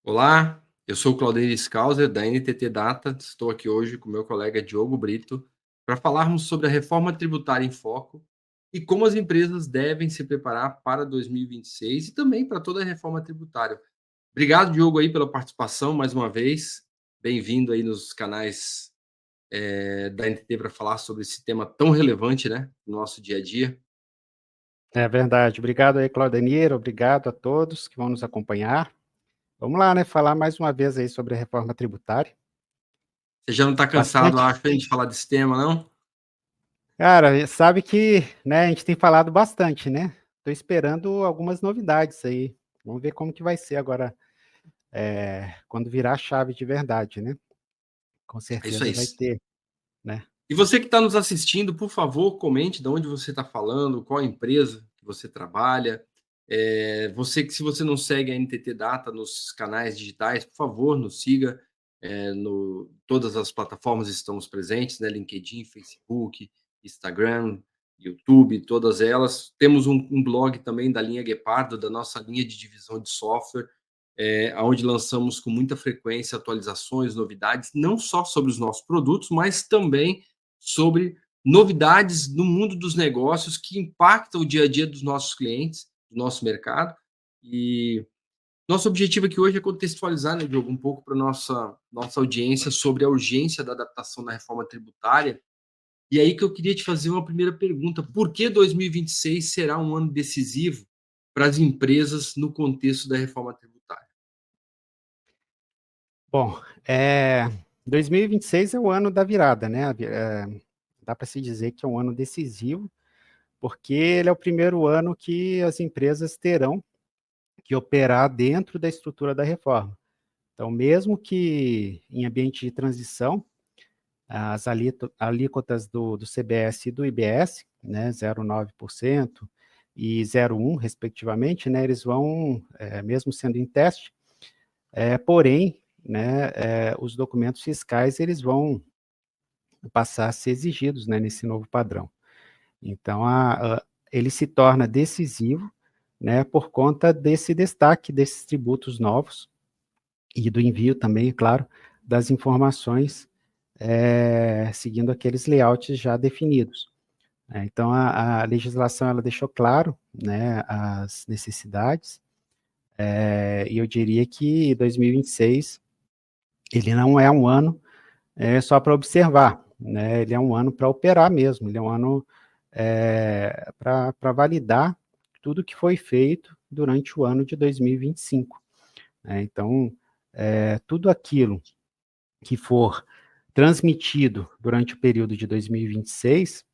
Olá, eu sou o Claudenir Skauser, da NTT Data. Estou aqui hoje com meu colega Diogo Brito para falarmos sobre a reforma tributária em foco e como as empresas devem se preparar para 2026 e também para toda a reforma tributária. Obrigado, Diogo, aí pela participação mais uma vez. Bem-vindo aí nos canais da NTT para falar sobre esse tema tão relevante, né, no nosso dia a dia. É verdade. Obrigado aí, Claudenir. Obrigado a todos que vão nos acompanhar. Vamos lá, né? Falar mais uma vez aí sobre a reforma tributária. Você já não está cansado, Bastante. acho, de falar desse tema, não? Cara, sabe que, né, a gente tem falado bastante, né? Estou esperando algumas novidades aí. Vamos ver como que vai ser agora, quando virar a chave de verdade, né? Com É isso aí. certeza vai ter, né? E você que está nos assistindo, por favor, comente de onde você está falando, qual a empresa que você trabalha. Se você não segue a NTT Data nos canais digitais, por favor, nos siga. Todas as plataformas estamos presentes, né? LinkedIn, Facebook, Instagram, YouTube, todas elas. Temos um blog também da linha Guepardo, da nossa linha de divisão de software, onde lançamos com muita frequência atualizações, novidades, não só sobre os nossos produtos, mas também sobre novidades no mundo dos negócios que impactam o dia a dia dos nossos clientes, do nosso mercado. E nosso objetivo aqui hoje é contextualizar, né, Diogo, um pouco para a nossa audiência sobre a urgência da adaptação da reforma tributária. E aí que eu queria te fazer uma primeira pergunta: por que 2026 será um ano decisivo para as empresas no contexto da reforma tributária? Bom, 2026 é o ano da virada, né? Dá para se dizer que é um ano decisivo, porque ele é o primeiro ano que as empresas terão que operar dentro da estrutura da reforma. Então, mesmo que em ambiente de transição, as alíquotas do CBS e do IBS, né, 0,9% e 0,1%, respectivamente, né, eles vão, mesmo sendo em teste, porém, né, os documentos fiscais eles vão passar a ser exigidos, né, nesse novo padrão. Então, ele se torna decisivo, né, por conta desse destaque desses tributos novos, e do envio também, claro, das informações, seguindo aqueles layouts já definidos. Então, a legislação ela deixou claro, né, as necessidades, e eu diria que 2026 ele não é um ano só para observar, né, ele é um ano para operar mesmo, ele é um ano para validar tudo que foi feito durante o ano de 2025. Então, tudo aquilo que for transmitido durante o período de 2026,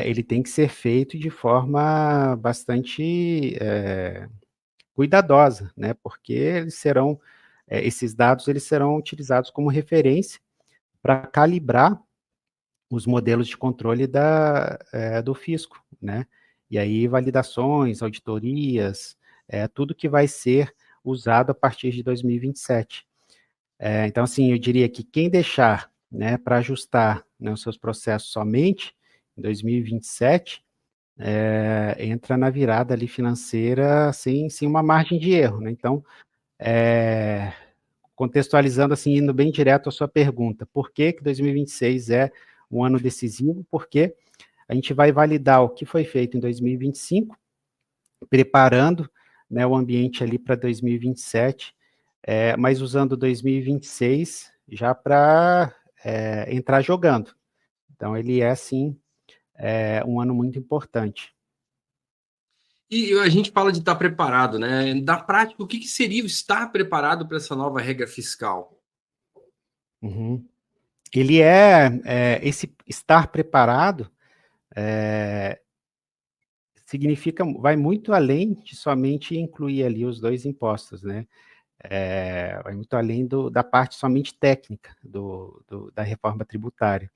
ele tem que ser feito de forma bastante cuidadosa, né? Porque esses dados eles serão utilizados como referência para calibrar os modelos de controle do fisco, né? E aí validações, auditorias, tudo que vai ser usado a partir de 2027. Então, assim, eu diria que quem deixar, né, para ajustar, né, os seus processos somente em 2027, entra na virada ali financeira sem uma margem de erro, né? Então, é, contextualizando assim, indo bem direto à sua pergunta, por que que 2026 é um ano decisivo? Porque a gente vai validar o que foi feito em 2025, preparando, né, o ambiente ali para 2027, mas usando 2026 já para entrar jogando. Então, ele é, sim, um ano muito importante. E a gente fala de estar preparado, né? Da prática, o que seria o estar preparado para essa nova regra fiscal? Uhum. Ele esse estar preparado significa, vai muito além de somente incluir ali os dois impostos, né? Vai muito além da parte somente técnica da reforma tributária.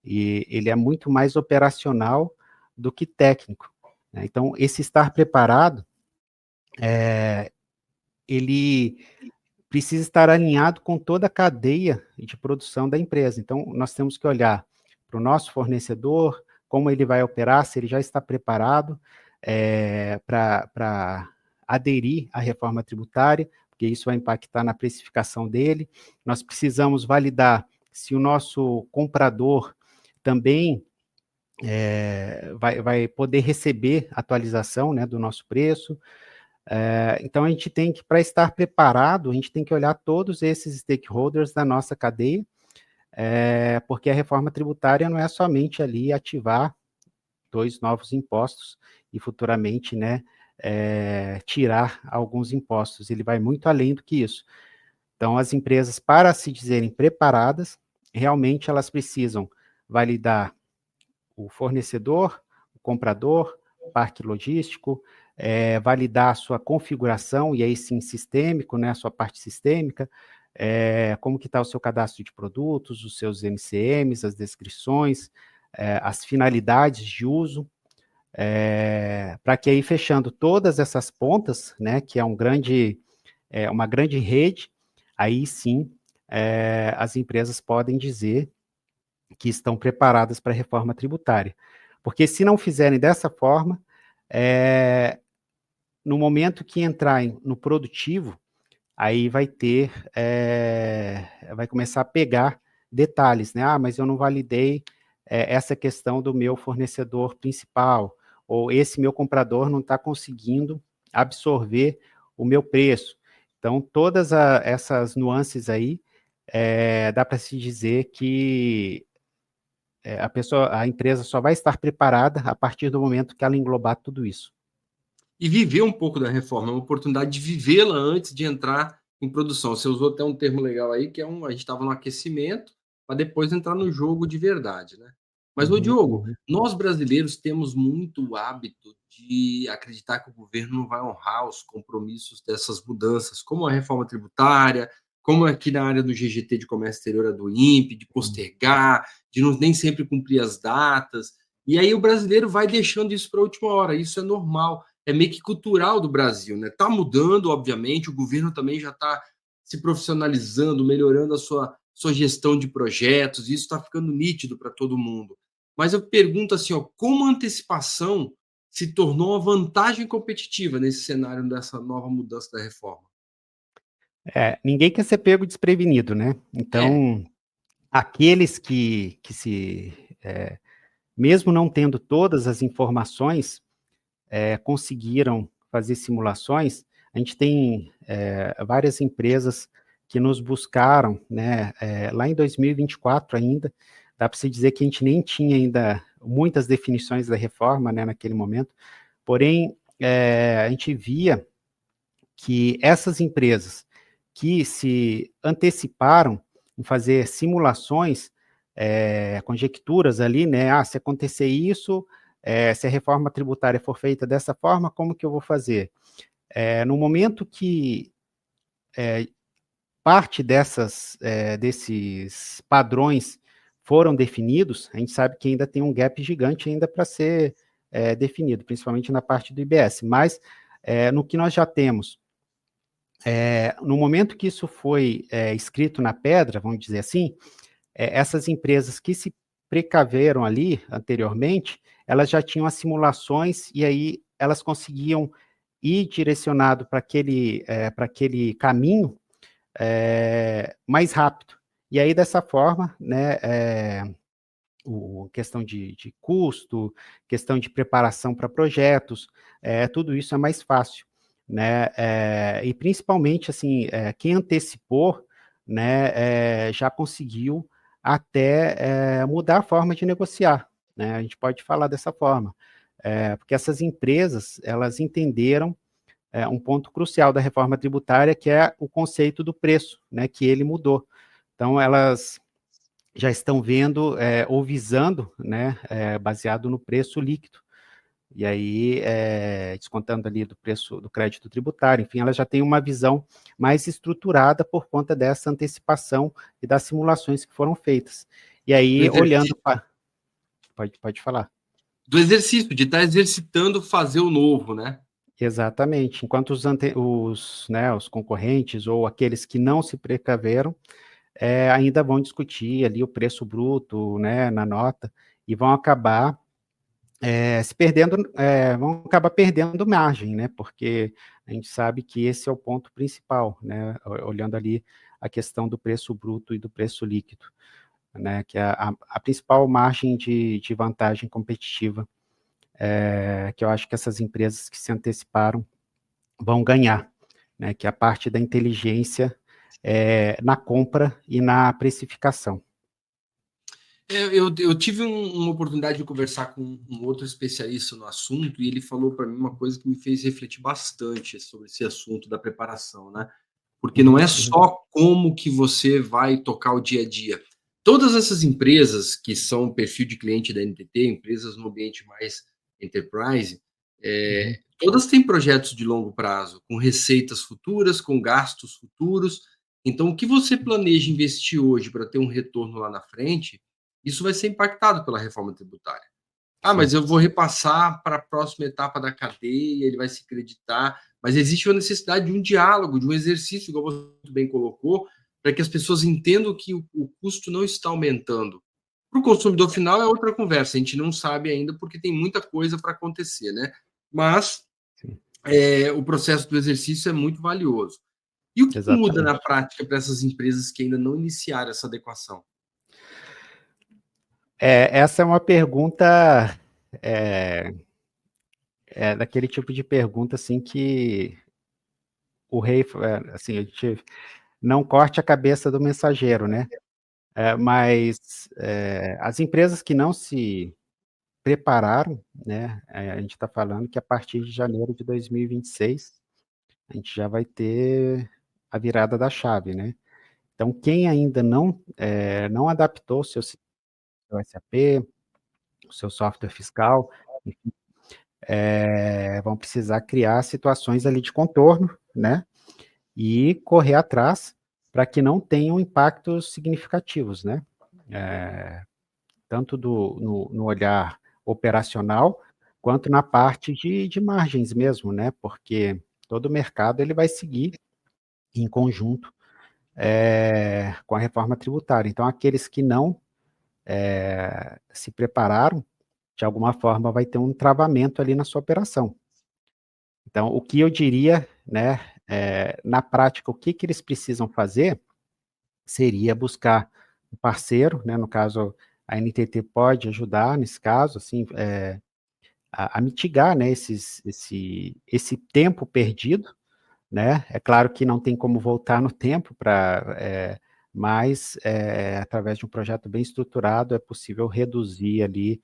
E ele é muito mais operacional do que técnico, né? Então, esse estar preparado, ele precisa estar alinhado com toda a cadeia de produção da empresa. Então, nós temos que olhar para o nosso fornecedor, como ele vai operar, se ele já está preparado para aderir à reforma tributária, porque isso vai impactar na precificação dele. Nós precisamos validar se o nosso comprador também vai poder receber atualização, né, do nosso preço. Então, a gente tem que, para estar preparado, a gente tem que olhar todos esses stakeholders da nossa cadeia, porque a reforma tributária não é somente ali ativar 2 novos impostos e futuramente, né, tirar alguns impostos. Ele vai muito além do que isso. Então, as empresas, para se dizerem preparadas, realmente elas precisam validar o fornecedor, o comprador, o parque logístico, validar a sua configuração, e aí sim sistêmico, né, a sua parte sistêmica, como que está o seu cadastro de produtos, os seus NCMs, as descrições, as finalidades de uso, para que aí fechando todas essas pontas, né, que é uma grande rede, aí sim as empresas podem dizer que estão preparadas para a reforma tributária. Porque se não fizerem dessa forma, no momento que entrarem no produtivo, aí vai começar a pegar detalhes, né? Ah, mas eu não validei essa questão do meu fornecedor principal, ou esse meu comprador não está conseguindo absorver o meu preço. Então, todas essas nuances aí, dá para se dizer que a empresa só vai estar preparada a partir do momento que ela englobar tudo isso. E viver um pouco da reforma, é uma oportunidade de vivê-la antes de entrar em produção. Você usou até um termo legal aí, que a gente estava no aquecimento, para depois entrar no jogo de verdade, né? Mas, ô Uhum, Diogo, uhum. nós brasileiros temos muito o hábito de acreditar que o governo não vai honrar os compromissos dessas mudanças, como a reforma tributária, como aqui na área do GGT de Comércio Exterior, a do INPE, de postergar, de não, nem sempre cumprir as datas. E aí o brasileiro vai deixando isso para a última hora. Isso é normal, é meio que cultural do Brasil, né? Está mudando, obviamente, o governo também já está se profissionalizando, melhorando a sua gestão de projetos, isso está ficando nítido para todo mundo. Mas eu pergunto assim, ó, como a antecipação se tornou uma vantagem competitiva nesse cenário dessa nova mudança da reforma? Ninguém quer ser pego desprevenido, né? É, Então, aqueles mesmo não tendo todas as informações, conseguiram fazer simulações. A gente tem várias empresas que nos buscaram, né, lá em 2024 ainda, dá para se dizer que a gente nem tinha ainda muitas definições da reforma, né, naquele momento, porém, a gente via que essas empresas que se anteciparam em fazer simulações, conjecturas ali, né? Ah, se acontecer isso, se a reforma tributária for feita dessa forma, como que eu vou fazer? No momento que parte desses padrões foram definidos, a gente sabe que ainda tem um gap gigante ainda para ser definido, principalmente na parte do IBS, mas no que nós já temos, no momento que isso foi escrito na pedra, vamos dizer assim, essas empresas que se precaveram ali anteriormente, elas já tinham as simulações e aí elas conseguiam ir direcionado para aquele caminho mais rápido. E aí, dessa forma, né, questão de custo, questão de preparação para projetos, tudo isso é mais fácil, né? E principalmente, assim, quem antecipou, né, já conseguiu até mudar a forma de negociar, né? A gente pode falar dessa forma, porque essas empresas, elas entenderam um ponto crucial da reforma tributária, que é o conceito do preço, né, que ele mudou. Então, elas já estão vendo ou visando, né, baseado no preço líquido. E aí, descontando ali do preço do crédito tributário, enfim, ela já tem uma visão mais estruturada por conta dessa antecipação e das simulações que foram feitas. E do aí, olhando exercício, para... Pode falar. do exercício, de estar exercitando fazer o novo, né? Exatamente. Enquanto os concorrentes ou aqueles que não se precaveram, ainda vão discutir ali o preço bruto, né, na nota, e vão acabar se perdendo, vão acabar perdendo margem, né? Porque a gente sabe que esse é o ponto principal, né? Olhando ali a questão do preço bruto e do preço líquido, né? Que é a principal margem de vantagem competitiva, que eu acho que essas empresas que se anteciparam vão ganhar, né? Que é a parte da inteligência na compra e na precificação. Eu tive uma oportunidade de conversar com um outro especialista no assunto e ele falou para mim uma coisa que me fez refletir bastante sobre esse assunto da preparação, né? Porque não é só como que você vai tocar o dia a dia. Todas essas empresas que são perfil de cliente da NTT, empresas no ambiente mais enterprise, todas têm projetos de longo prazo, com receitas futuras, com gastos futuros. Então, o que você planeja investir hoje para ter um retorno lá na frente, isso vai ser impactado pela reforma tributária. Ah, mas Sim. eu vou repassar para a próxima etapa da cadeia, ele vai se creditar, mas existe uma necessidade de um diálogo, de um exercício, igual você muito bem colocou, para que as pessoas entendam que o custo não está aumentando. Para o consumidor final é outra conversa, a gente não sabe ainda porque tem muita coisa para acontecer, né? Mas o processo do exercício é muito valioso. E o que muda na Exatamente. prática para essas empresas que ainda não iniciaram essa adequação? Essa é uma pergunta, daquele tipo de pergunta, assim, que o rei, assim, a gente não corte a cabeça do mensageiro, né? Mas as empresas que não se prepararam, né? A gente está falando que a partir de janeiro de 2026, a gente já vai ter a virada da chave, né? Então, quem ainda não adaptou o seu SAP, o seu software fiscal, vão precisar criar situações ali de contorno, né? E correr atrás para que não tenham impactos significativos, né? Tanto no olhar operacional, quanto na parte de margens mesmo, né? Porque todo o mercado ele vai seguir em conjunto com a reforma tributária. Então, aqueles que não se prepararam, de alguma forma, vai ter um travamento ali na sua operação. Então, o que eu diria, né, na prática, o que eles precisam fazer seria buscar um parceiro, né, no caso, a NTT pode ajudar nesse caso, assim, a mitigar, né, esse tempo perdido, né? É claro que não tem como voltar no tempo mas através de um projeto bem estruturado é possível reduzir ali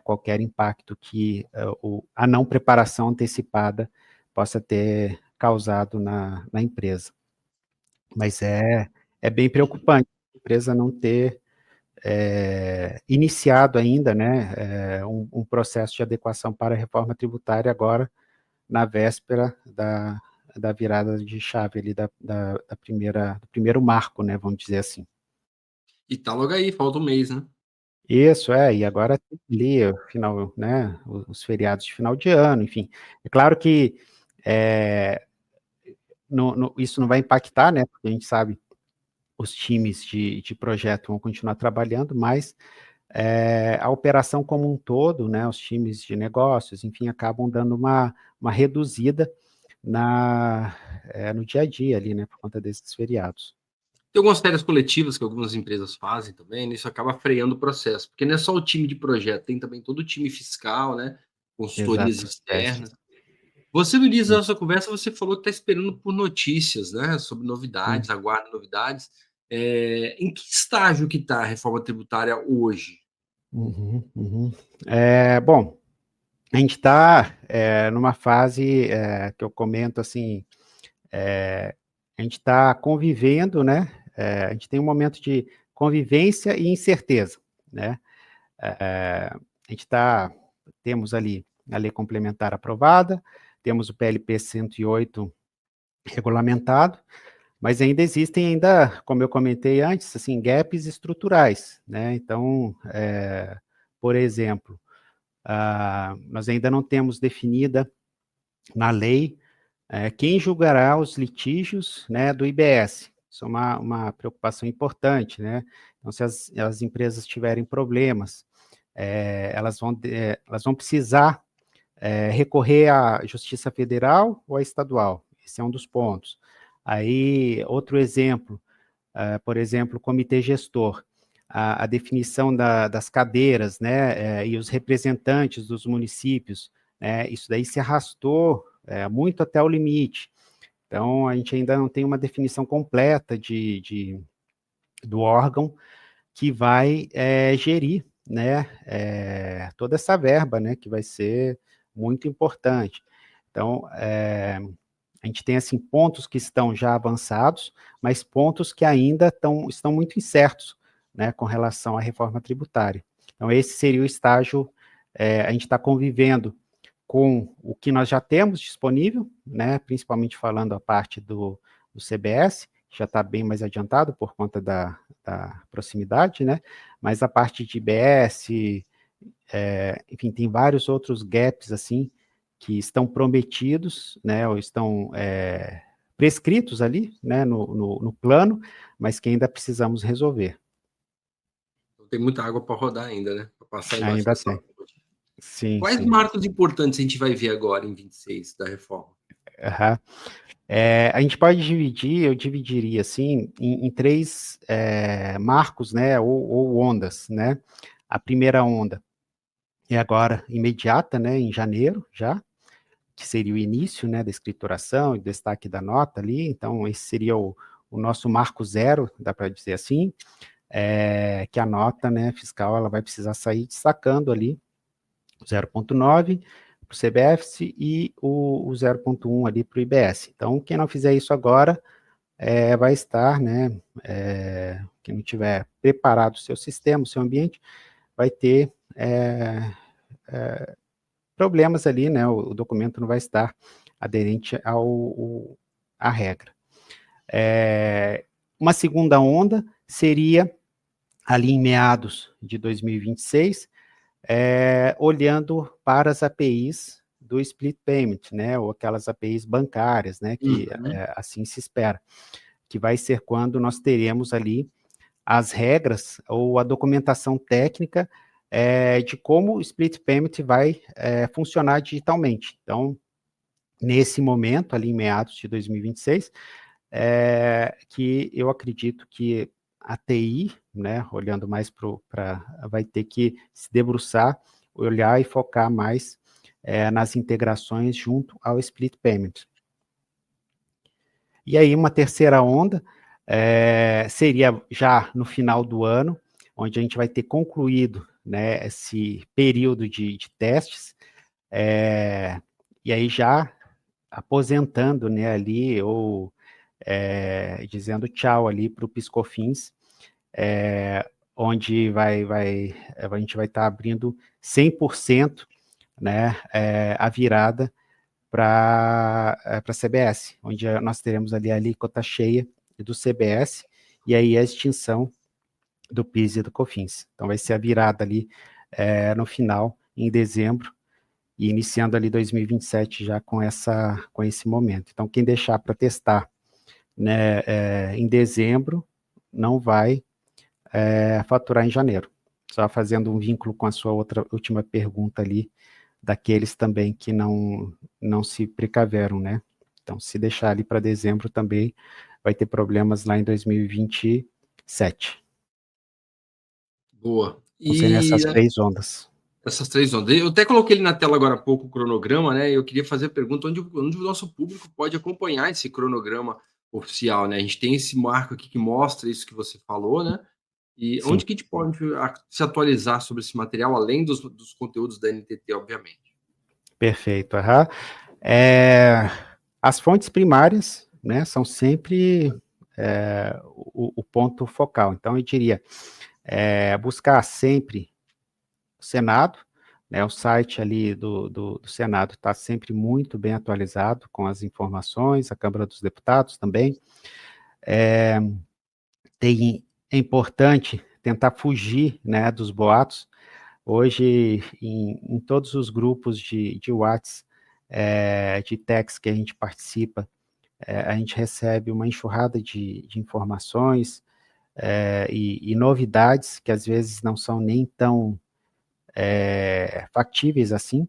qualquer impacto que a não preparação antecipada possa ter causado na empresa. Mas é bem preocupante a empresa não ter iniciado ainda, né, um processo de adequação para a reforma tributária agora, na véspera da virada de chave ali do primeiro marco, né, vamos dizer assim. E tá logo aí, falta um mês, né? Isso, e agora tem ali o final, né, os feriados de final de ano, enfim. É claro que isso não vai impactar, né, porque a gente sabe os times de projeto vão continuar trabalhando, mas a operação como um todo, né, os times de negócios, enfim, acabam dando uma reduzida no dia a dia ali, né, por conta desses feriados. Tem algumas férias coletivas que algumas empresas fazem também, né? Isso acaba freando o processo, porque não é só o time de projeto, tem também todo o time fiscal, né? Consultorias Exato. externas. Você, no início da nossa conversa, você falou que está esperando por notícias, né? Sobre Sim. novidades, aguarda novidades. Em que estágio que está a reforma tributária hoje? Uhum, uhum. Bom, a gente está numa fase que eu comento assim, a gente está convivendo, né? A gente tem um momento de convivência e incerteza, né? A gente temos ali a lei complementar aprovada, temos o PLP 108 regulamentado, mas ainda existem como eu comentei antes, assim, gaps estruturais, né? Então, por exemplo, nós ainda não temos definida na lei quem julgará os litígios, né, do IBS. Isso é uma preocupação importante, né? Então, se as empresas tiverem problemas elas vão precisar recorrer à Justiça Federal ou à estadual. Esse é um dos pontos. Aí, outro exemplo, por exemplo, o comitê gestor, a definição das cadeiras, né, e os representantes dos municípios, né, isso daí se arrastou muito até o limite. Então, a gente ainda não tem uma definição completa do órgão que vai gerir, né, toda essa verba, né, que vai ser muito importante. Então, a gente tem, assim, pontos que estão já avançados, mas pontos que ainda estão muito incertos, né, com relação à reforma tributária. Então, esse seria o estágio, a gente está convivendo com o que nós já temos disponível, né, principalmente falando a parte do CBS, que já está bem mais adiantado por conta da proximidade, né, mas a parte de IBS, enfim, tem vários outros gaps, assim, que estão prometidos, né, ou estão prescritos ali, né, no plano, mas que ainda precisamos resolver. Tem muita água para rodar ainda, né? Para passar embaixo Ainda dessa tem. ponte. Sim, Quais sim. marcos importantes a gente vai ver agora em 26 da reforma? Uhum. A gente pode dividir, eu dividiria assim, em três marcos, né, ou ondas, né? A primeira onda é agora imediata, né, em janeiro já, que seria o início, né, da escrituração e destaque da nota ali, então esse seria o nosso marco zero, dá para dizer assim, que a nota, né, fiscal, ela vai precisar sair destacando ali 0,9 para o CBF e o 0,1 ali para o IBS. Então, quem não fizer isso agora vai estar, né, quem não tiver preparado o seu sistema, o seu ambiente, vai ter problemas ali, né, o documento não vai estar aderente à regra. Uma segunda onda seria ali em meados de 2026, olhando para as APIs do split payment, né, ou aquelas APIs bancárias, né, que assim se espera, que vai ser quando nós teremos ali as regras ou a documentação técnica de como o split payment vai funcionar digitalmente. Então, nesse momento, ali em meados de 2026, que eu acredito que a TI, né, olhando mais para, vai ter que se debruçar, olhar e focar mais nas integrações junto ao split payment. E aí uma terceira onda seria já no final do ano, onde a gente vai ter concluído, né, esse período de testes, e aí já aposentando, né, ali, ou dizendo tchau ali para o PiscoFins, onde a gente vai estar abrindo 100%, né, a virada para a CBS, onde nós teremos ali a alíquota cheia do CBS e aí a extinção do PIS e do COFINS. Então vai ser a virada ali no final, em dezembro, e iniciando ali 2027 já com esse momento. Então quem deixar para testar, né, em dezembro, não vai faturar em janeiro. Só fazendo um vínculo com a sua última pergunta ali, daqueles também que não se precaveram, né? Então, se deixar ali para dezembro também, vai ter problemas lá em 2027. Boa. Vão ser nessas E três ondas. essas três ondas. Eu até coloquei ele na tela agora há pouco, o cronograma, né? Eu queria fazer a pergunta onde o nosso público pode acompanhar esse cronograma oficial, né? A gente tem esse marco aqui que mostra isso que você falou, né? E Sim. onde que a gente pode se atualizar sobre esse material, além dos conteúdos da NTT, obviamente? Perfeito. Uhum. As fontes primárias, né, são sempre o ponto focal. Então, eu diria, buscar sempre o Senado, né, o site ali do Senado está sempre muito bem atualizado com as informações, a Câmara dos Deputados também. É importante tentar fugir, né, dos boatos. Hoje, em todos os grupos de WhatsApp, de techs que a gente participa, a gente recebe uma enxurrada de informações e novidades que às vezes não são nem tão factíveis assim,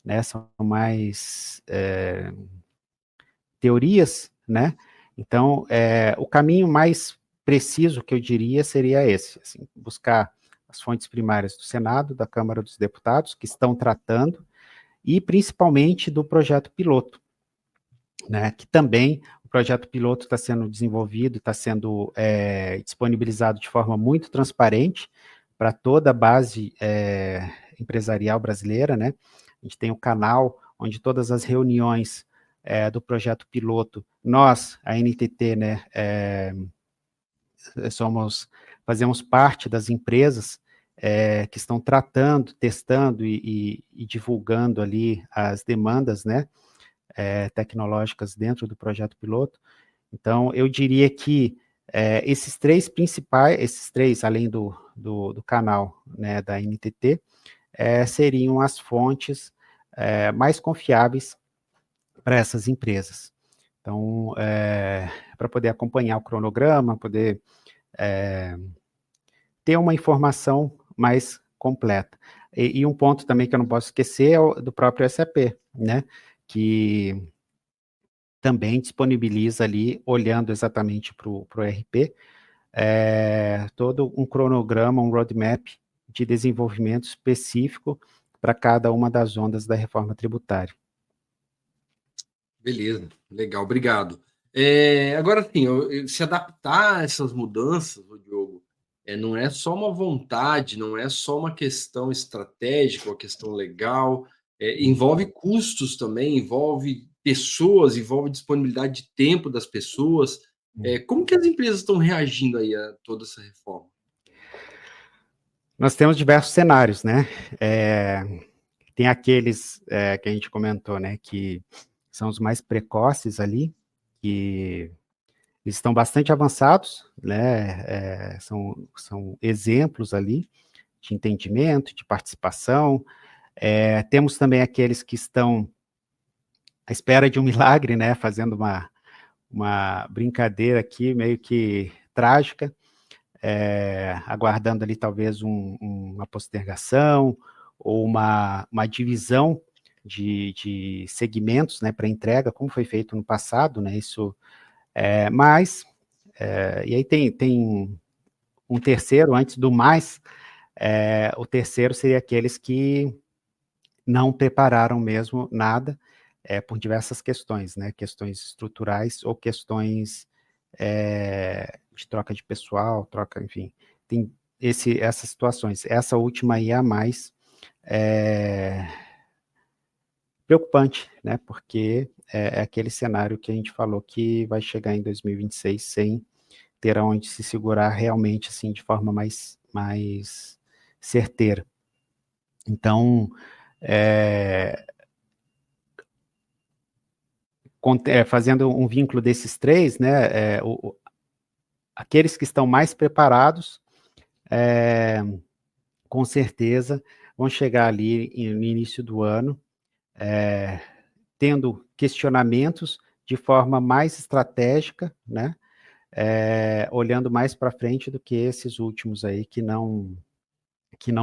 né? São mais teorias, né? Então, o caminho mais preciso que eu diria seria esse, assim, buscar as fontes primárias do Senado, da Câmara dos Deputados, que estão tratando, e principalmente do projeto piloto, né? Que também o projeto piloto está sendo desenvolvido, está sendo disponibilizado de forma muito transparente para toda a base empresarial brasileira, né? A gente tem o canal onde todas as reuniões do projeto piloto, nós, a NTT, né, fazemos parte das empresas que estão tratando, testando e divulgando ali as demandas, né, tecnológicas dentro do projeto piloto. Então, eu diria que esses três, além do canal, né, da NTT, seriam as fontes mais confiáveis para essas empresas. Então, para poder acompanhar o cronograma, poder ter uma informação mais completa. E um ponto também que eu não posso esquecer é o do próprio SAP, né? Que também disponibiliza ali, olhando exatamente para o RP, todo um cronograma, um roadmap de desenvolvimento específico para cada uma das ondas da reforma tributária. Beleza, legal, obrigado. Agora, sim, se adaptar a essas mudanças, Diogo, não é só uma vontade, não é só uma questão estratégica, uma questão legal, envolve custos também, envolve pessoas, envolve disponibilidade de tempo das pessoas. Como que as empresas estão reagindo aí a toda essa reforma? Nós temos diversos cenários, né? Tem aqueles que a gente comentou, né, que são os mais precoces ali, que eles estão bastante avançados, né? São exemplos ali de entendimento, de participação. Temos também aqueles que estão à espera de um milagre, né? Fazendo uma brincadeira aqui, meio que trágica, aguardando ali talvez uma postergação ou uma divisão de segmentos, né, para entrega, como foi feito no passado, né? Isso, e aí tem um terceiro, antes do mais, o terceiro seria aqueles que não prepararam mesmo nada, por diversas questões, né? Questões estruturais ou questões de troca de pessoal, enfim, tem essas situações. Essa última aí é a mais preocupante, né? Porque é aquele cenário que a gente falou que vai chegar em 2026 sem ter onde se segurar realmente, assim, de forma mais certeira. Então, fazendo um vínculo desses três, né, aqueles que estão mais preparados, com certeza, vão chegar ali no início do ano, tendo questionamentos de forma mais estratégica, né, olhando mais para frente do que esses últimos aí que não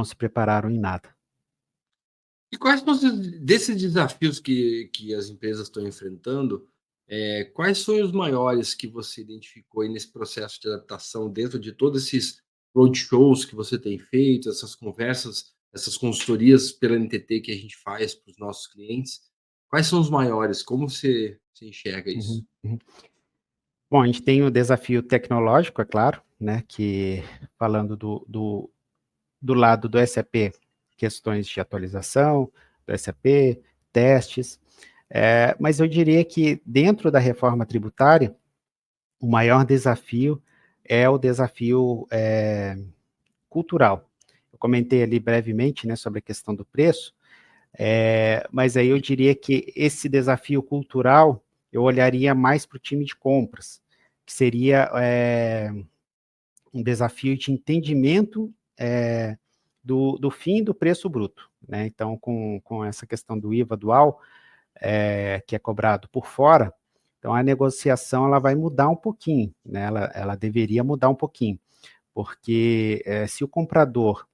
se prepararam em nada. E quais são desses desafios que as empresas estão enfrentando, quais são os maiores que você identificou aí nesse processo de adaptação dentro de todos esses roadshows que você tem feito, essas conversas, essas consultorias pela NTT que a gente faz para os nossos clientes? Quais são os maiores? Como você enxerga isso? Uhum. Bom, a gente tem o desafio tecnológico, é claro, né, que falando do lado do SAP, questões de atualização do SAP, testes, mas eu diria que dentro da reforma tributária, o maior desafio é o desafio cultural. Eu comentei ali brevemente, né, sobre a questão do preço, mas aí eu diria que esse desafio cultural eu olharia mais para o time de compras, que seria um desafio de entendimento do fim do preço bruto, né? Então, com essa questão do IVA dual, que é cobrado por fora, então a negociação ela vai mudar um pouquinho, né? Ela deveria mudar um pouquinho, porque se o comprador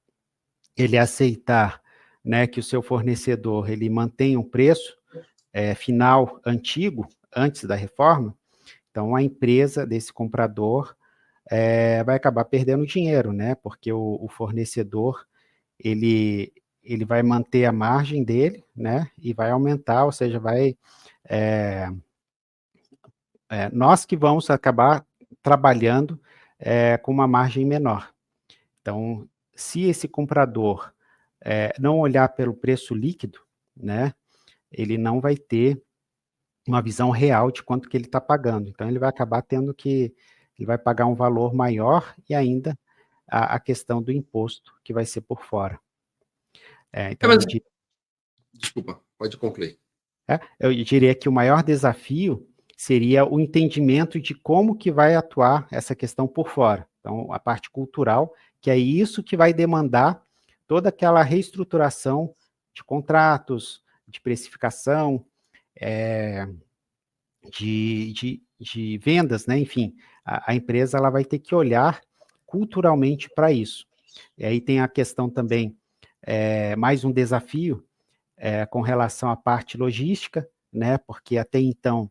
ele aceitar né, que o seu fornecedor ele mantém um preço final antigo, antes da reforma, então a empresa desse comprador vai acabar perdendo dinheiro, né, porque o fornecedor ele vai manter a margem dele, né, e vai aumentar, ou seja, nós que vamos acabar trabalhando com uma margem menor. Então, se esse comprador não olhar pelo preço líquido, né, ele não vai ter uma visão real de quanto que ele está pagando. Então, ele vai acabar ele vai pagar um valor maior e ainda a questão do imposto que vai ser por fora. Então, Mas, desculpa, pode concluir. Eu diria que o maior desafio seria o entendimento de como que vai atuar essa questão por fora. Então, a parte cultural, que é isso que vai demandar toda aquela reestruturação de contratos, de precificação, de vendas, né? Enfim, a empresa ela vai ter que olhar culturalmente para isso. E aí tem a questão também, mais um desafio, com relação à parte logística, né? Porque até então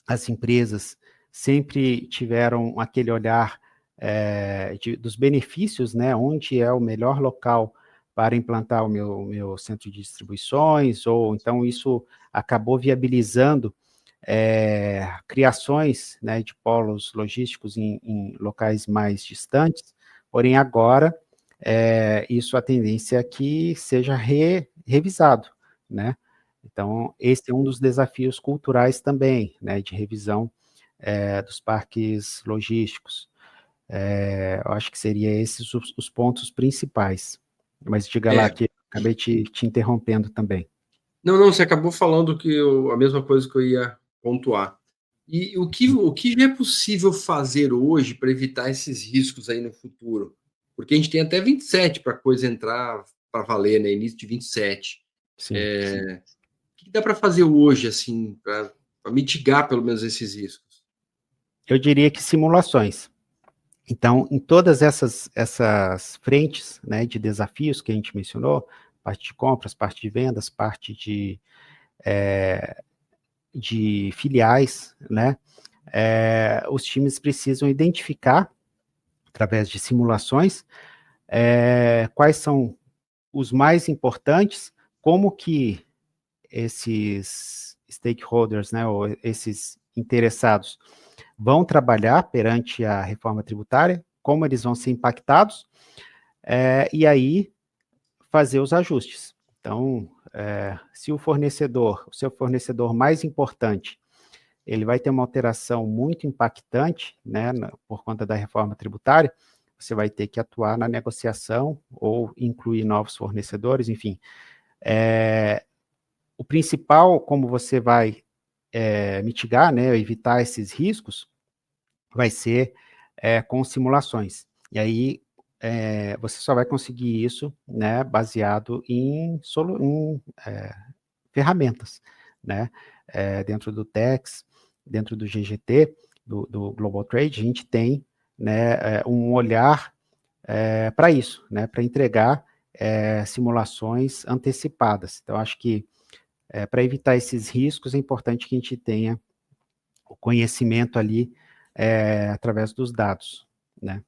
as empresas sempre tiveram aquele olhar dos benefícios, né? Onde é o melhor local para implantar o meu centro de distribuições, ou então isso acabou viabilizando criações, né, de polos logísticos em locais mais distantes, porém agora isso a tendência é que seja revisado, né? Então, esse é um dos desafios culturais também, né, de revisão dos parques logísticos. Eu acho que seria esses os pontos principais. Mas diga lá que acabei te interrompendo também. Não, você acabou falando a mesma coisa que eu ia pontuar. E o que já é possível fazer hoje para evitar esses riscos aí no futuro? Porque a gente tem até 27 para a coisa entrar para valer, né? Início de 27. Sim. O que dá para fazer hoje, assim, para mitigar pelo menos esses riscos? Eu diria que simulações. Então, em todas essas frentes, né, de desafios que a gente mencionou, parte de compras, parte de vendas, parte de filiais, né, os times precisam identificar, através de simulações, quais são os mais importantes, como que esses stakeholders, né, ou esses interessados, vão trabalhar perante a reforma tributária, como eles vão ser impactados, e aí fazer os ajustes. Então, se o seu fornecedor mais importante, ele vai ter uma alteração muito impactante, né, por conta da reforma tributária, você vai ter que atuar na negociação ou incluir novos fornecedores, enfim. O principal, como você vai mitigar, né, evitar esses riscos, vai ser com simulações. E aí você só vai conseguir isso, né, baseado em ferramentas, né? Dentro do TEX, dentro do GGT, do Global Trade, a gente tem, né, um olhar para isso, né, para entregar simulações antecipadas. Então, acho que para evitar esses riscos, é importante que a gente tenha o conhecimento ali através dos dados, né?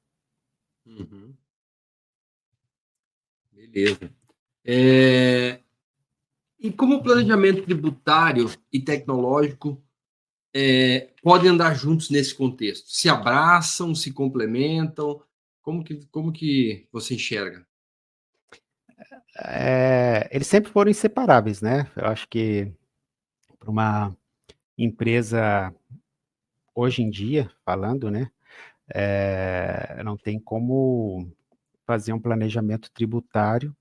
Uhum. Beleza. E como o planejamento tributário e tecnológico podem andar juntos nesse contexto? Se abraçam, se complementam? Como que você enxerga? Eles sempre foram inseparáveis, né? Eu acho que para uma empresa hoje em dia, falando, né, não tem como fazer um planejamento tributário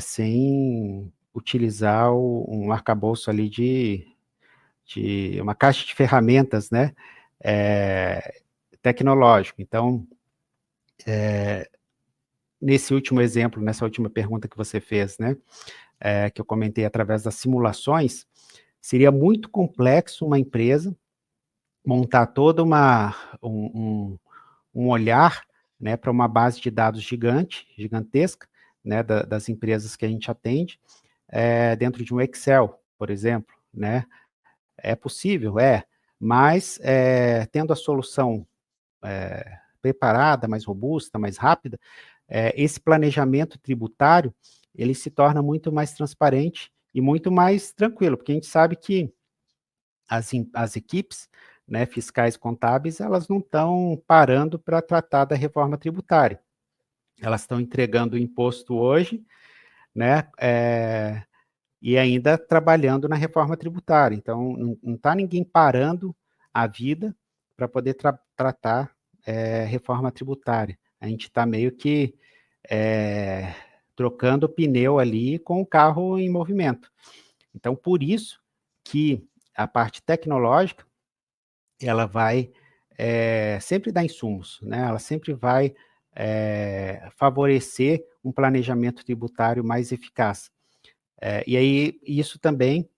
sem utilizar um arcabouço ali de uma caixa de ferramentas, né, tecnológico. Então, nesse último exemplo, nessa última pergunta que você fez, né, que eu comentei através das simulações, seria muito complexo uma empresa montar toda um olhar, né, para uma base de dados gigantesca, né, das empresas que a gente atende, dentro de um Excel, por exemplo, né? É possível, mas tendo a solução preparada, mais robusta, mais rápida, esse planejamento tributário, ele se torna muito mais transparente e muito mais tranquilo, porque a gente sabe que as equipes, né, fiscais contábeis, elas não estão parando para tratar da reforma tributária. Elas estão entregando o imposto hoje, né, e ainda trabalhando na reforma tributária. Então, não está ninguém parando a vida para poder tratar reforma tributária. A gente está meio que trocando o pneu ali com o carro em movimento. Então, por isso que a parte tecnológica, ela vai sempre dar insumos, né? Ela sempre vai favorecer um planejamento tributário mais eficaz. E aí, isso também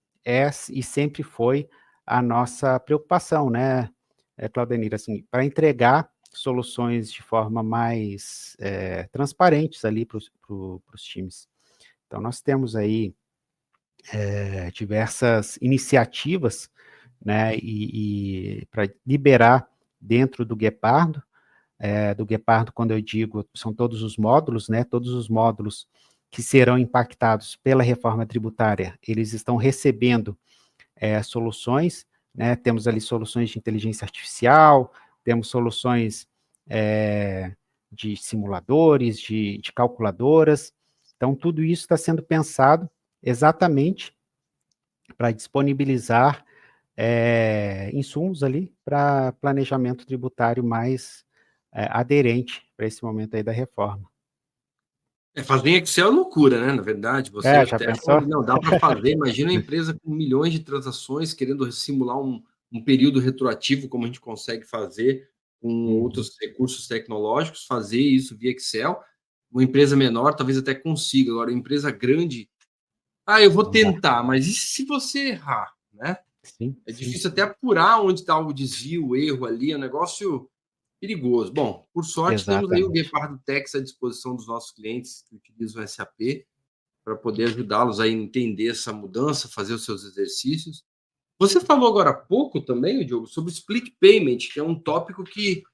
e sempre foi a nossa preocupação, né, Claudenir, assim, para entregar soluções de forma mais transparentes ali para os times. Então, nós temos aí diversas iniciativas, né, e para liberar dentro do Guepardo, quando eu digo, são todos os módulos, né, todos os módulos que serão impactados pela reforma tributária, eles estão recebendo soluções, né, temos ali soluções de inteligência artificial, temos soluções de simuladores, de calculadoras, então tudo isso está sendo pensado exatamente para disponibilizar insumos ali para planejamento tributário mais aderente para esse momento aí da reforma. Fazer em Excel é loucura, né? Na verdade, você Já até pensou? pode, não, dá para fazer. Imagina uma empresa com milhões de transações querendo simular um período retroativo, como a gente consegue fazer com outros recursos tecnológicos, fazer isso via Excel. Uma empresa menor talvez até consiga. Agora, uma empresa grande, eu vou tentar, mas e se você errar, né? Sim, É sim. difícil até apurar onde está o desvio, o erro ali, é um negócio perigoso. Bom, por sorte, temos aí o Exatamente. Guepardo Tex à disposição dos nossos clientes que utilizam o SAP para poder ajudá-los a entender essa mudança, fazer os seus exercícios. Você falou agora há pouco também, Diogo, sobre o split payment, que é um tópico que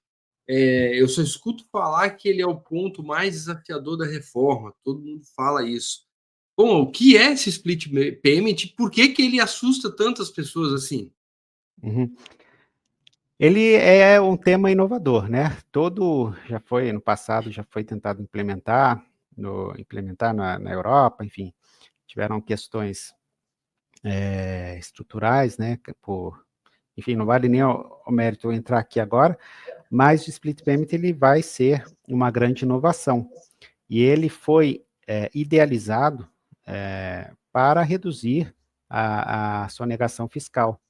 eu só escuto falar que ele é o ponto mais desafiador da reforma. Todo mundo fala isso. Bom, o que é esse split payment e por que ele assusta tantas pessoas assim? Uhum. Ele é um tema inovador, né? Já foi, no passado, já foi tentado implementar na Europa, enfim, tiveram questões estruturais, né? Enfim, não vale nem o mérito entrar aqui agora, mas o split payment ele vai ser uma grande inovação. E ele foi idealizado para reduzir a sonegação fiscal,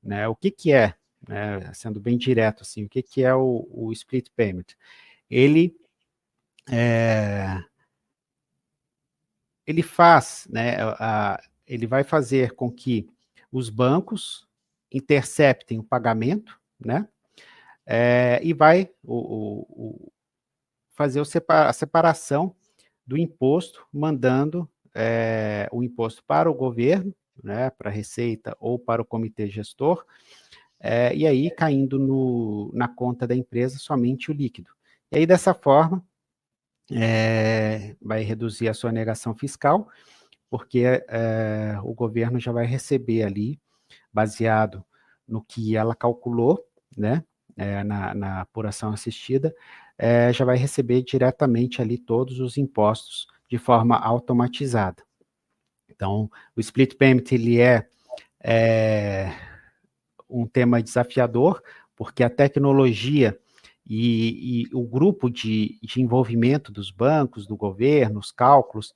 né? O que é, né, sendo bem direto, assim, o que é o split payment? Ele, ele faz, né, ele vai fazer com que os bancos interceptem o pagamento, né, e vai fazer a separação do imposto, mandando o imposto para o governo, né, para a Receita ou para o comitê gestor, e aí caindo na conta da empresa somente o líquido. E aí, dessa forma, vai reduzir a sua sonegação fiscal, porque o governo já vai receber ali, baseado no que ela calculou, né, na apuração assistida, já vai receber diretamente ali todos os impostos de forma automatizada. Então, o split payment ele é um tema desafiador, porque a tecnologia e o grupo de envolvimento dos bancos, do governo, os cálculos,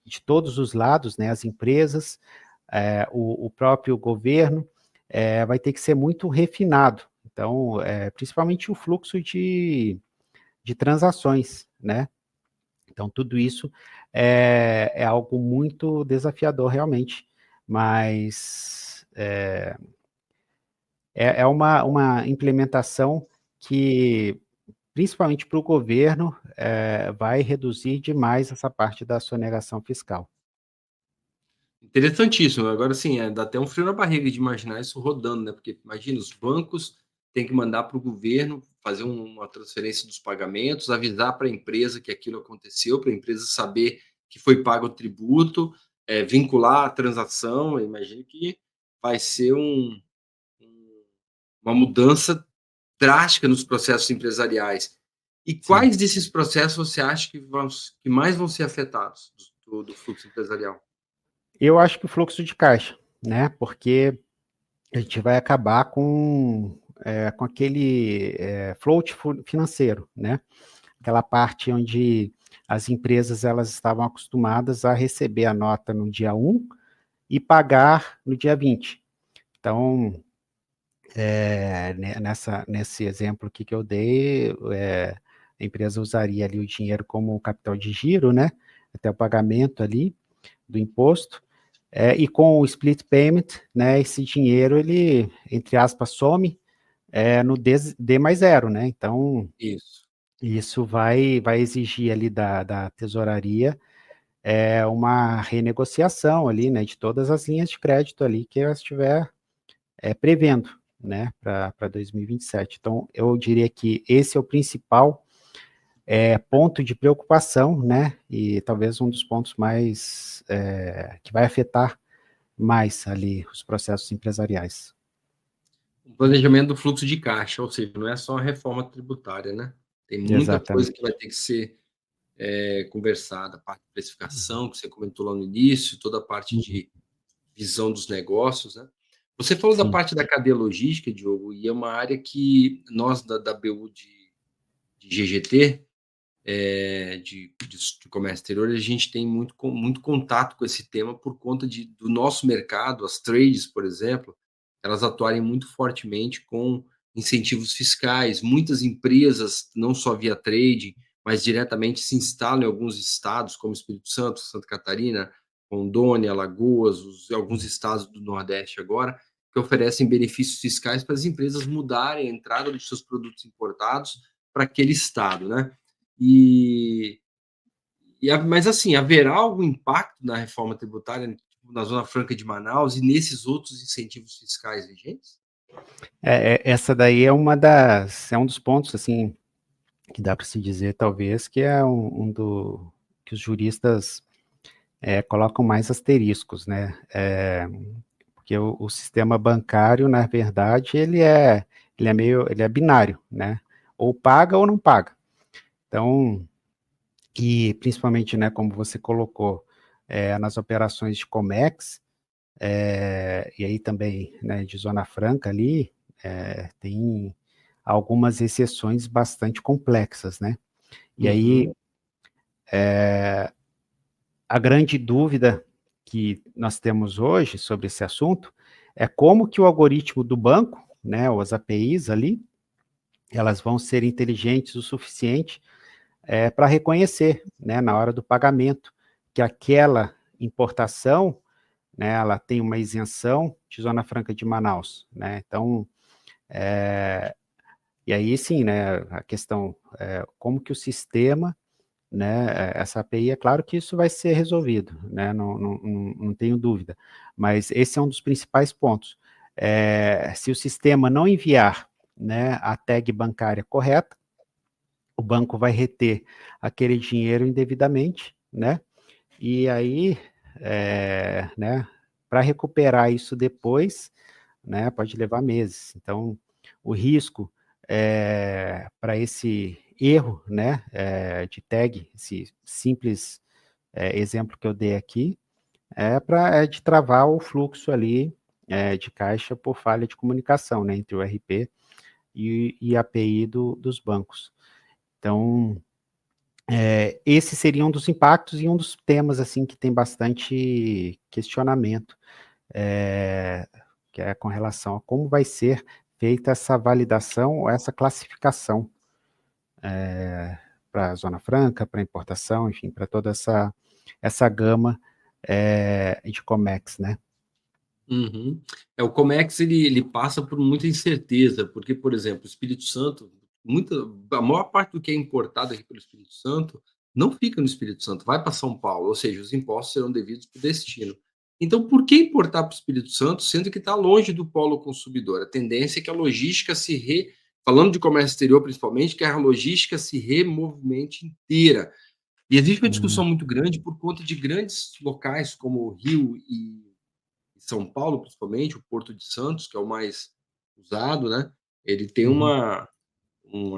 de todos os lados, né, as empresas, o próprio governo, vai ter que ser muito refinado. Então, principalmente o fluxo de transações, né? Então, tudo isso é algo muito desafiador, realmente, mas é uma implementação que principalmente para o governo, vai reduzir demais essa parte da sonegação fiscal. Interessantíssimo. Agora, sim, dá até um frio na barriga de imaginar isso rodando, né? Porque imagina, os bancos têm que mandar para o governo fazer uma transferência dos pagamentos, avisar para a empresa que aquilo aconteceu, para a empresa saber que foi pago o tributo, vincular a transação. Eu imagino que vai ser uma mudança drástica nos processos empresariais. E Sim. quais desses processos você acha que mais vão ser afetados do fluxo empresarial? Eu acho que o fluxo de caixa, né? Porque a gente vai acabar com aquele float financeiro, né? Aquela parte onde as empresas elas estavam acostumadas a receber a nota no dia 1 e pagar no dia 20. Então, nesse exemplo aqui que eu dei, a empresa usaria ali o dinheiro como capital de giro, né? Até o pagamento ali do imposto. E com o split payment, né, esse dinheiro, ele, entre aspas, some no D mais zero, né? Então, Isso. isso vai exigir ali da tesouraria uma renegociação ali, né, de todas as linhas de crédito ali que ela estiver prevendo, né, para 2027. Então, eu diria que esse é o principal ponto de preocupação, né, e talvez um dos pontos mais que vai afetar mais ali os processos empresariais. O planejamento do fluxo de caixa, ou seja, não é só a reforma tributária, né? Tem muita coisa que vai Exatamente. ter que ser conversada, a parte de precificação, que você comentou lá no início, toda a parte Uhum. de visão dos negócios, né? Você falou da Sim, parte da cadeia logística, Diogo, e é uma área que nós da BU de GGT, de comércio exterior, a gente tem muito contato com esse tema por conta do nosso mercado, as trades, por exemplo, elas atuarem muito fortemente com incentivos fiscais. Muitas empresas, não só via trade, mas diretamente se instalam em alguns estados, como Espírito Santo, Santa Catarina, Rondônia, Alagoas, alguns estados do Nordeste agora, que oferecem benefícios fiscais para as empresas mudarem a entrada dos seus produtos importados para aquele estado, né? E, mas assim, haverá algum impacto na reforma tributária na Zona Franca de Manaus e nesses outros incentivos fiscais vigentes? essa daí é um dos pontos assim que dá para se dizer talvez que é que os juristas colocam mais asteriscos, né? Porque o sistema bancário, na verdade, ele é binário, né? Ou paga ou não paga. Então, e principalmente, né, como você colocou, nas operações de Comex, e aí também, né, de Zona Franca ali, tem algumas exceções bastante complexas, né? E aí, Uhum. a grande dúvida que nós temos hoje sobre esse assunto é como que o algoritmo do banco, né, ou as APIs ali, elas vão ser inteligentes o suficiente para reconhecer, né, na hora do pagamento, que aquela importação, né, ela tem uma isenção de Zona Franca de Manaus, né? Então, e aí sim, né, a questão como que o sistema, né, essa API, é claro que isso vai ser resolvido, né, não tenho dúvida, mas esse é um dos principais pontos. Se o sistema não enviar, né, a tag bancária correta, o banco vai reter aquele dinheiro indevidamente, né, e aí, né, para recuperar isso depois, né, pode levar meses. Então, o risco para esse erro, né, de tag, esse simples exemplo que eu dei aqui, de travar o fluxo ali de caixa por falha de comunicação, né, entre o RP e a API dos bancos. Então, esse seria um dos impactos e um dos temas assim que tem bastante questionamento, é, que é com relação a como vai ser feita essa validação ou essa classificação para a Zona Franca, para importação, enfim, para toda essa gama de Comex, né? Uhum. O Comex ele passa por muita incerteza, porque, por exemplo, o Espírito Santo, a maior parte do que é importado aqui pelo Espírito Santo não fica no Espírito Santo, vai para São Paulo, ou seja, os impostos serão devidos para o destino. Então, por que importar para o Espírito Santo, sendo que está longe do polo consumidor? A tendência é que a logística falando de comércio exterior principalmente, que a logística se removimente inteira. E existe uma discussão muito grande por conta de grandes locais como Rio e São Paulo, principalmente, o Porto de Santos, que é o mais usado, né? Ele tem uma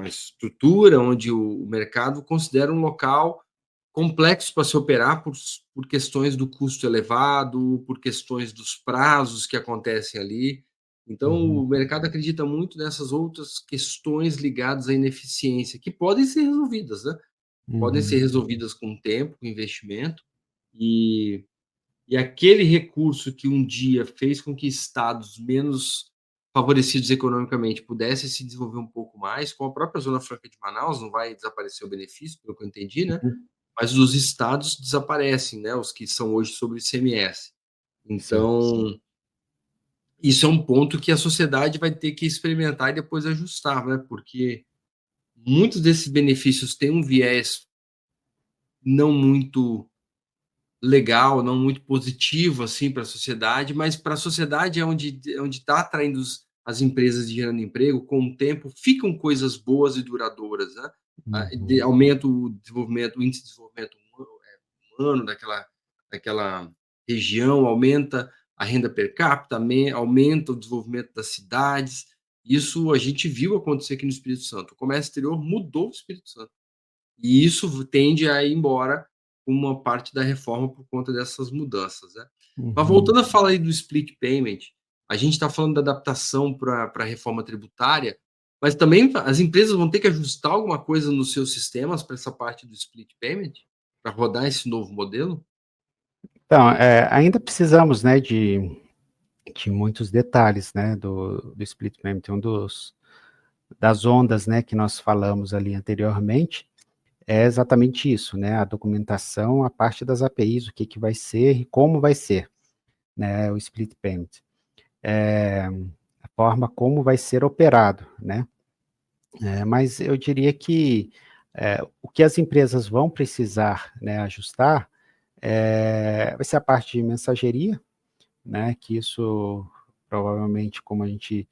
estrutura onde o mercado considera um local complexo para se operar por questões do custo elevado, por questões dos prazos que acontecem ali. Então, o mercado acredita muito nessas outras questões ligadas à ineficiência, que podem ser resolvidas, né? Podem ser resolvidas com tempo, com investimento, e aquele recurso que um dia fez com que estados menos favorecidos economicamente pudessem se desenvolver um pouco mais, com a própria Zona Franca de Manaus, não vai desaparecer o benefício, pelo que eu entendi, né? Mas os estados desaparecem, né? Os que são hoje sobre o ICMS. Então, isso é um ponto que a sociedade vai ter que experimentar e depois ajustar, né? Porque muitos desses benefícios têm um viés não muito legal, não muito positivo assim para a sociedade, mas para a sociedade é onde está atraindo as empresas e gerando emprego. Com o tempo ficam coisas boas e duradouras, né? Aumenta o desenvolvimento, o índice de desenvolvimento humano daquela região, aumenta a renda per capita, aumenta o desenvolvimento das cidades. Isso a gente viu acontecer aqui no Espírito Santo. O comércio exterior mudou o Espírito Santo. E isso tende a ir embora uma parte da reforma por conta dessas mudanças, né? Mas voltando a falar aí do split payment, a gente está falando da adaptação para a reforma tributária, mas também as empresas vão ter que ajustar alguma coisa nos seus sistemas para essa parte do split payment, para rodar esse novo modelo? Então, ainda precisamos, né, de muitos detalhes, né, do split payment, das ondas, né, que nós falamos ali anteriormente, é exatamente isso, né, a documentação, a parte das APIs, o que vai ser e como vai ser, né, o split payment. A forma como vai ser operado, né, mas eu diria que o que as empresas vão precisar, né, ajustar vai ser a parte de mensageria, né, que isso provavelmente, como a gente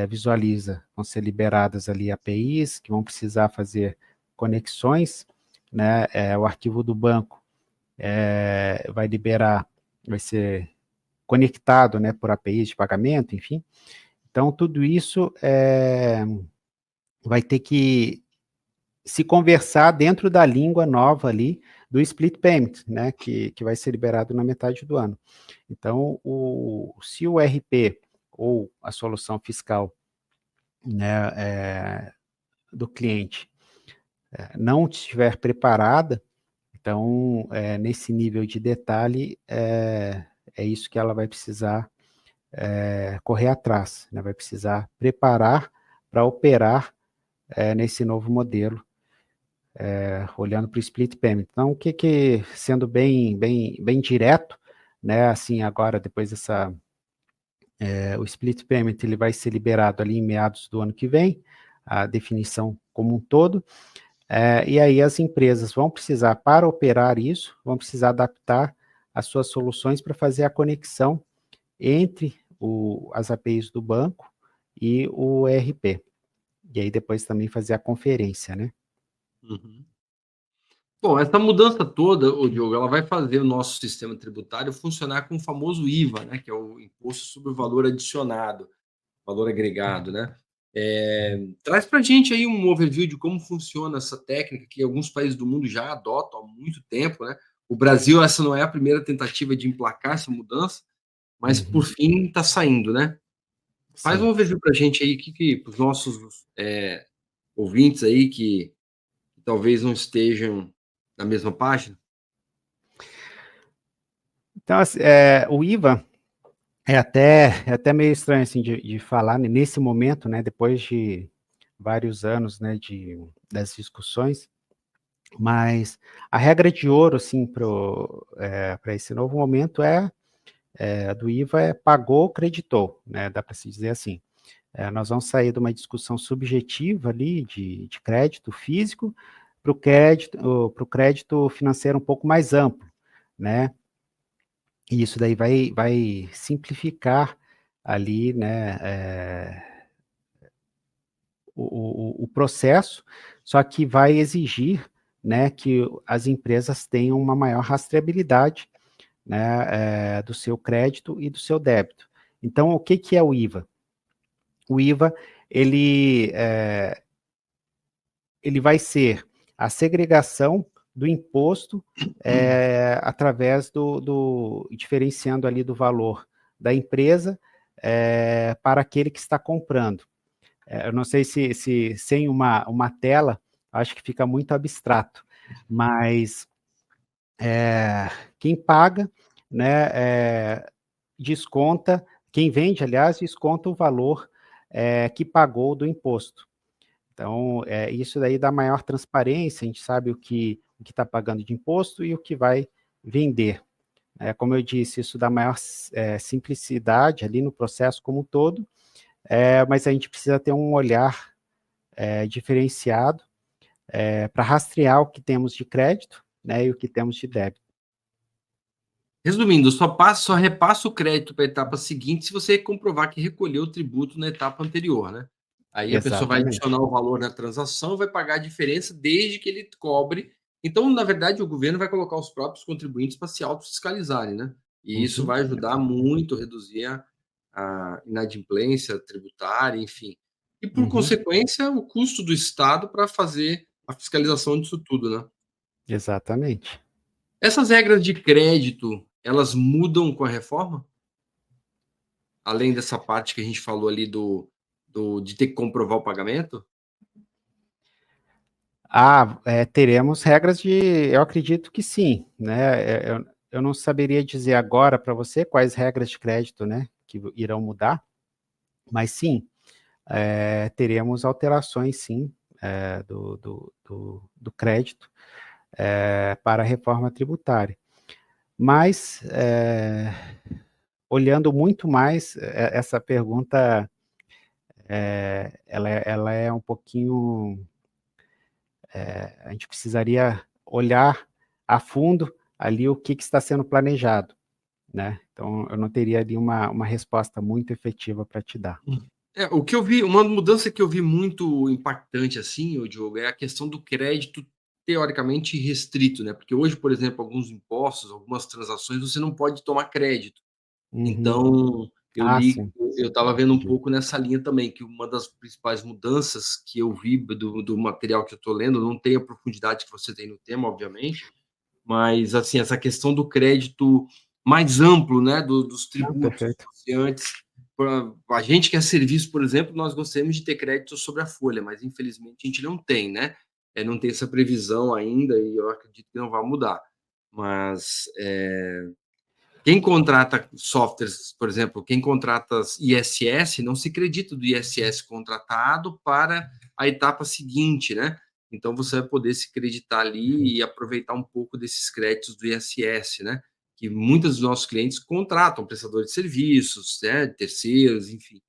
visualiza, vão ser liberadas ali APIs, que vão precisar fazer conexões, né, o arquivo do banco vai liberar, vai ser conectado, né, por APIs de pagamento, enfim. Então, tudo isso vai ter que se conversar dentro da língua nova ali do split payment, né, que vai ser liberado na metade do ano. Então, se o RP ou a solução fiscal, né, do cliente não estiver preparada, então, nesse nível de detalhe, é isso que ela vai precisar correr atrás, né, vai precisar preparar para operar nesse novo modelo, olhando para o split payment. Então, sendo bem direto, né, assim, agora, depois o split payment, ele vai ser liberado ali em meados do ano que vem, a definição como um todo, e aí as empresas vão precisar, para operar isso, vão precisar adaptar as suas soluções para fazer a conexão entre as APIs do banco e o ERP. E aí depois também fazer a conferência, né? Bom, essa mudança toda, Diogo, ela vai fazer o nosso sistema tributário funcionar com o famoso IVA, né, que é o Imposto sobre o Valor Adicionado, valor agregado, né? Traz para a gente aí um overview de como funciona essa técnica que alguns países do mundo já adotam há muito tempo, né? O Brasil, essa não é a primeira tentativa de emplacar essa mudança, mas por fim está saindo, né? Faz um overview para a gente aí, para os nossos ouvintes aí que talvez não estejam na mesma página. Então, o IVA é até meio estranho assim, de falar nesse momento, né, depois de vários anos, né, das discussões, mas a regra de ouro assim, para esse novo momento do IVA pagou, creditou, né, dá para se dizer assim. Nós vamos sair de uma discussão subjetiva ali de crédito físico para o crédito financeiro um pouco mais amplo, né? E isso daí vai simplificar ali, né, o processo, só que vai exigir, né, que as empresas tenham uma maior rastreabilidade, né, do seu crédito e do seu débito. Então, o que que é o IVA? O IVA, ele vai ser a segregação do imposto através diferenciando ali do valor da empresa para aquele que está comprando. Eu não sei se sem uma tela, acho que fica muito abstrato, mas quem paga, né, desconta, quem vende, aliás, desconta o valor que pagou do imposto. Então, isso daí dá maior transparência, a gente sabe o que está pagando de imposto e o que vai vender. Como eu disse, isso dá maior simplicidade ali no processo como um todo, mas a gente precisa ter um olhar diferenciado para rastrear o que temos de crédito, né, e o que temos de débito. Resumindo, só repassa o crédito para a etapa seguinte se você comprovar que recolheu o tributo na etapa anterior, né? Aí a pessoa vai Exatamente. adicionar o valor na transação, vai pagar a diferença desde que ele cobre. Então, na verdade, o governo vai colocar os próprios contribuintes para se autofiscalizarem, né? E isso vai ajudar muito a reduzir a inadimplência tributária, enfim. E, por consequência, o custo do Estado para fazer a fiscalização disso tudo, né? Exatamente. Essas regras de crédito, elas mudam com a reforma? Além dessa parte que a gente falou ali de ter que comprovar o pagamento? Teremos regras eu acredito que sim, né? Eu não saberia dizer agora para você quais regras de crédito, né, que irão mudar, mas sim, teremos alterações, sim, do crédito para a reforma tributária. Mas, olhando muito mais, essa pergunta, ela é um pouquinho, a gente precisaria olhar a fundo ali o que está sendo planejado, né? Então, eu não teria ali uma resposta muito efetiva para te dar. O que eu vi, uma mudança que eu vi muito impactante, assim, ô Diogo, é a questão do crédito teoricamente restrito, né? Porque hoje, por exemplo, alguns impostos, algumas transações, você não pode tomar crédito. Então, Sim. eu estava vendo um Entendi. pouco nessa linha também, que uma das principais mudanças que eu vi do material que eu estou lendo, não tem a profundidade que você tem no tema, obviamente, mas, assim, essa questão do crédito mais amplo, né, dos Não, tributos. perfeito. Se antes, a gente que é serviço, por exemplo, nós gostaríamos de ter crédito sobre a folha, mas infelizmente a gente não tem, né? Não tem essa previsão ainda e eu acredito que não vai mudar. Mas quem contrata softwares, por exemplo, quem contrata ISS, não se acredita do ISS contratado para a etapa seguinte, né? Então, você vai poder se creditar ali e aproveitar um pouco desses créditos do ISS, né? Que muitos dos nossos clientes contratam prestadores de serviços, né? Terceiros, enfim.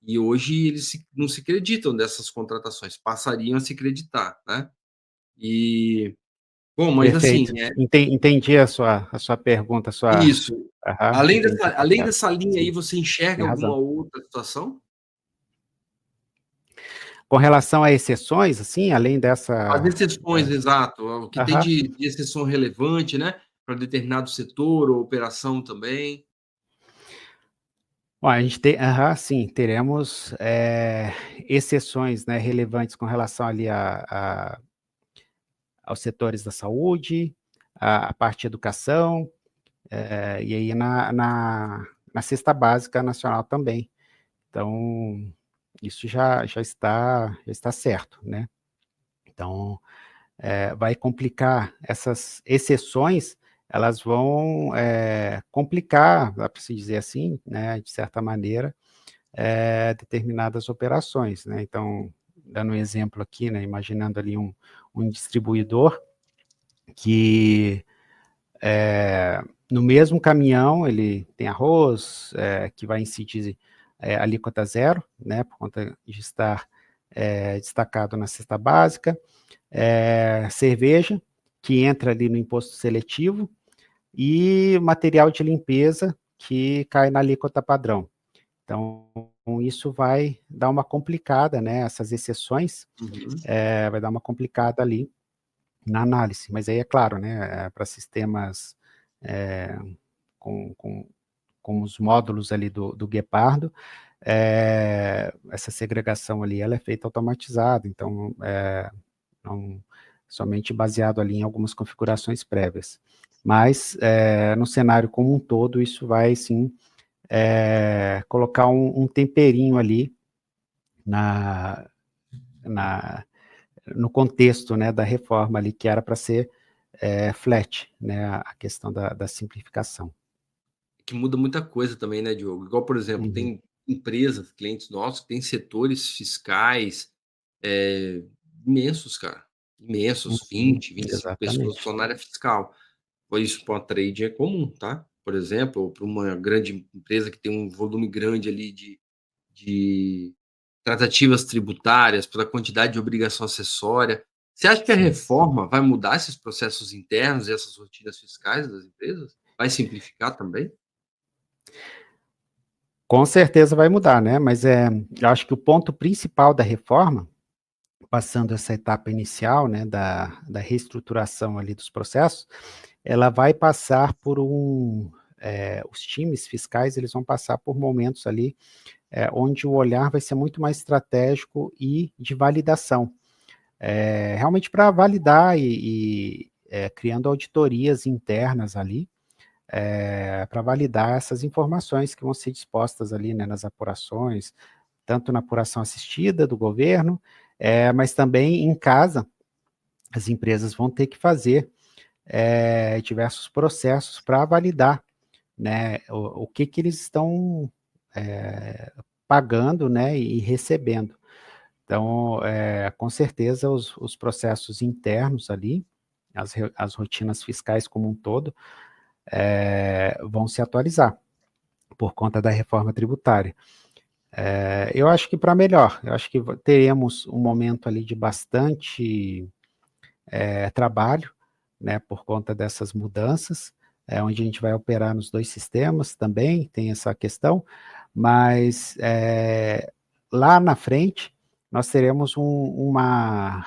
E hoje eles não se acreditam dessas contratações, passariam a se acreditar, né? E, bom, mas assim, Perfeito. Entendi a sua pergunta, isso. entendi o que Além é. dessa linha aí, Sim, você enxerga tem alguma razão. outra situação? Com relação a exceções, assim, além As dessa... exceções, exato, o que tem Aham. de exceção relevante, né, para determinado setor ou operação também. Bom, sim, teremos exceções, né, relevantes com relação ali aos setores da saúde, a parte de educação, e aí na cesta básica nacional também. Então, isso já está certo, né? Então, vai complicar essas exceções, elas vão complicar, dá para se dizer assim, né, de certa maneira, determinadas operações, né? Então, dando um exemplo aqui, né, imaginando ali um distribuidor que no mesmo caminhão ele tem arroz que vai incidir alíquota zero, né, por conta de estar destacado na cesta básica, cerveja, que entra ali no imposto seletivo, e material de limpeza, que cai na alíquota padrão. Então, isso vai dar uma complicada, né, essas exceções, vai dar uma complicada ali na análise, mas aí é claro, né, para sistemas com os módulos ali do Guepardo, essa segregação ali, ela é feita automatizada, então, não, somente baseado ali em algumas configurações prévias. Mas, no cenário como um todo, isso vai, sim, colocar um temperinho ali no contexto, né, da reforma ali, que era para ser flat, né, a questão da simplificação. Que muda muita coisa também, né, Diogo? Igual, por exemplo, Uhum. tem empresas, clientes nossos, que têm setores fiscais imensos, cara. Imensos, Uhum. 20, 25 pessoas Exatamente. só na área fiscal. Por isso, para uma trade é comum, tá? Por exemplo, ou para uma grande empresa que tem um volume grande ali de tratativas tributárias, pela quantidade de obrigação acessória. Você acha que a Sim. reforma vai mudar esses processos internos e essas rotinas fiscais das empresas? Vai simplificar também? Com certeza vai mudar, né, mas, eu acho que o ponto principal da reforma, passando essa etapa inicial, né, da reestruturação ali dos processos, ela vai passar por os times fiscais, eles vão passar por momentos ali, onde o olhar vai ser muito mais estratégico e de validação. Realmente para validar criando auditorias internas ali, para validar essas informações que vão ser dispostas ali, né, nas apurações, tanto na apuração assistida do governo, mas também em casa, as empresas vão ter que fazer diversos processos para validar, né, o que que eles estão pagando, né, e recebendo. Então, com certeza os processos internos ali, as rotinas fiscais como um todo, vão se atualizar por conta da reforma tributária. Eu acho que para melhor, eu acho que teremos um momento ali de bastante trabalho, né, por conta dessas mudanças, onde a gente vai operar nos 2 sistemas também, tem essa questão, mas, lá na frente, nós teremos uma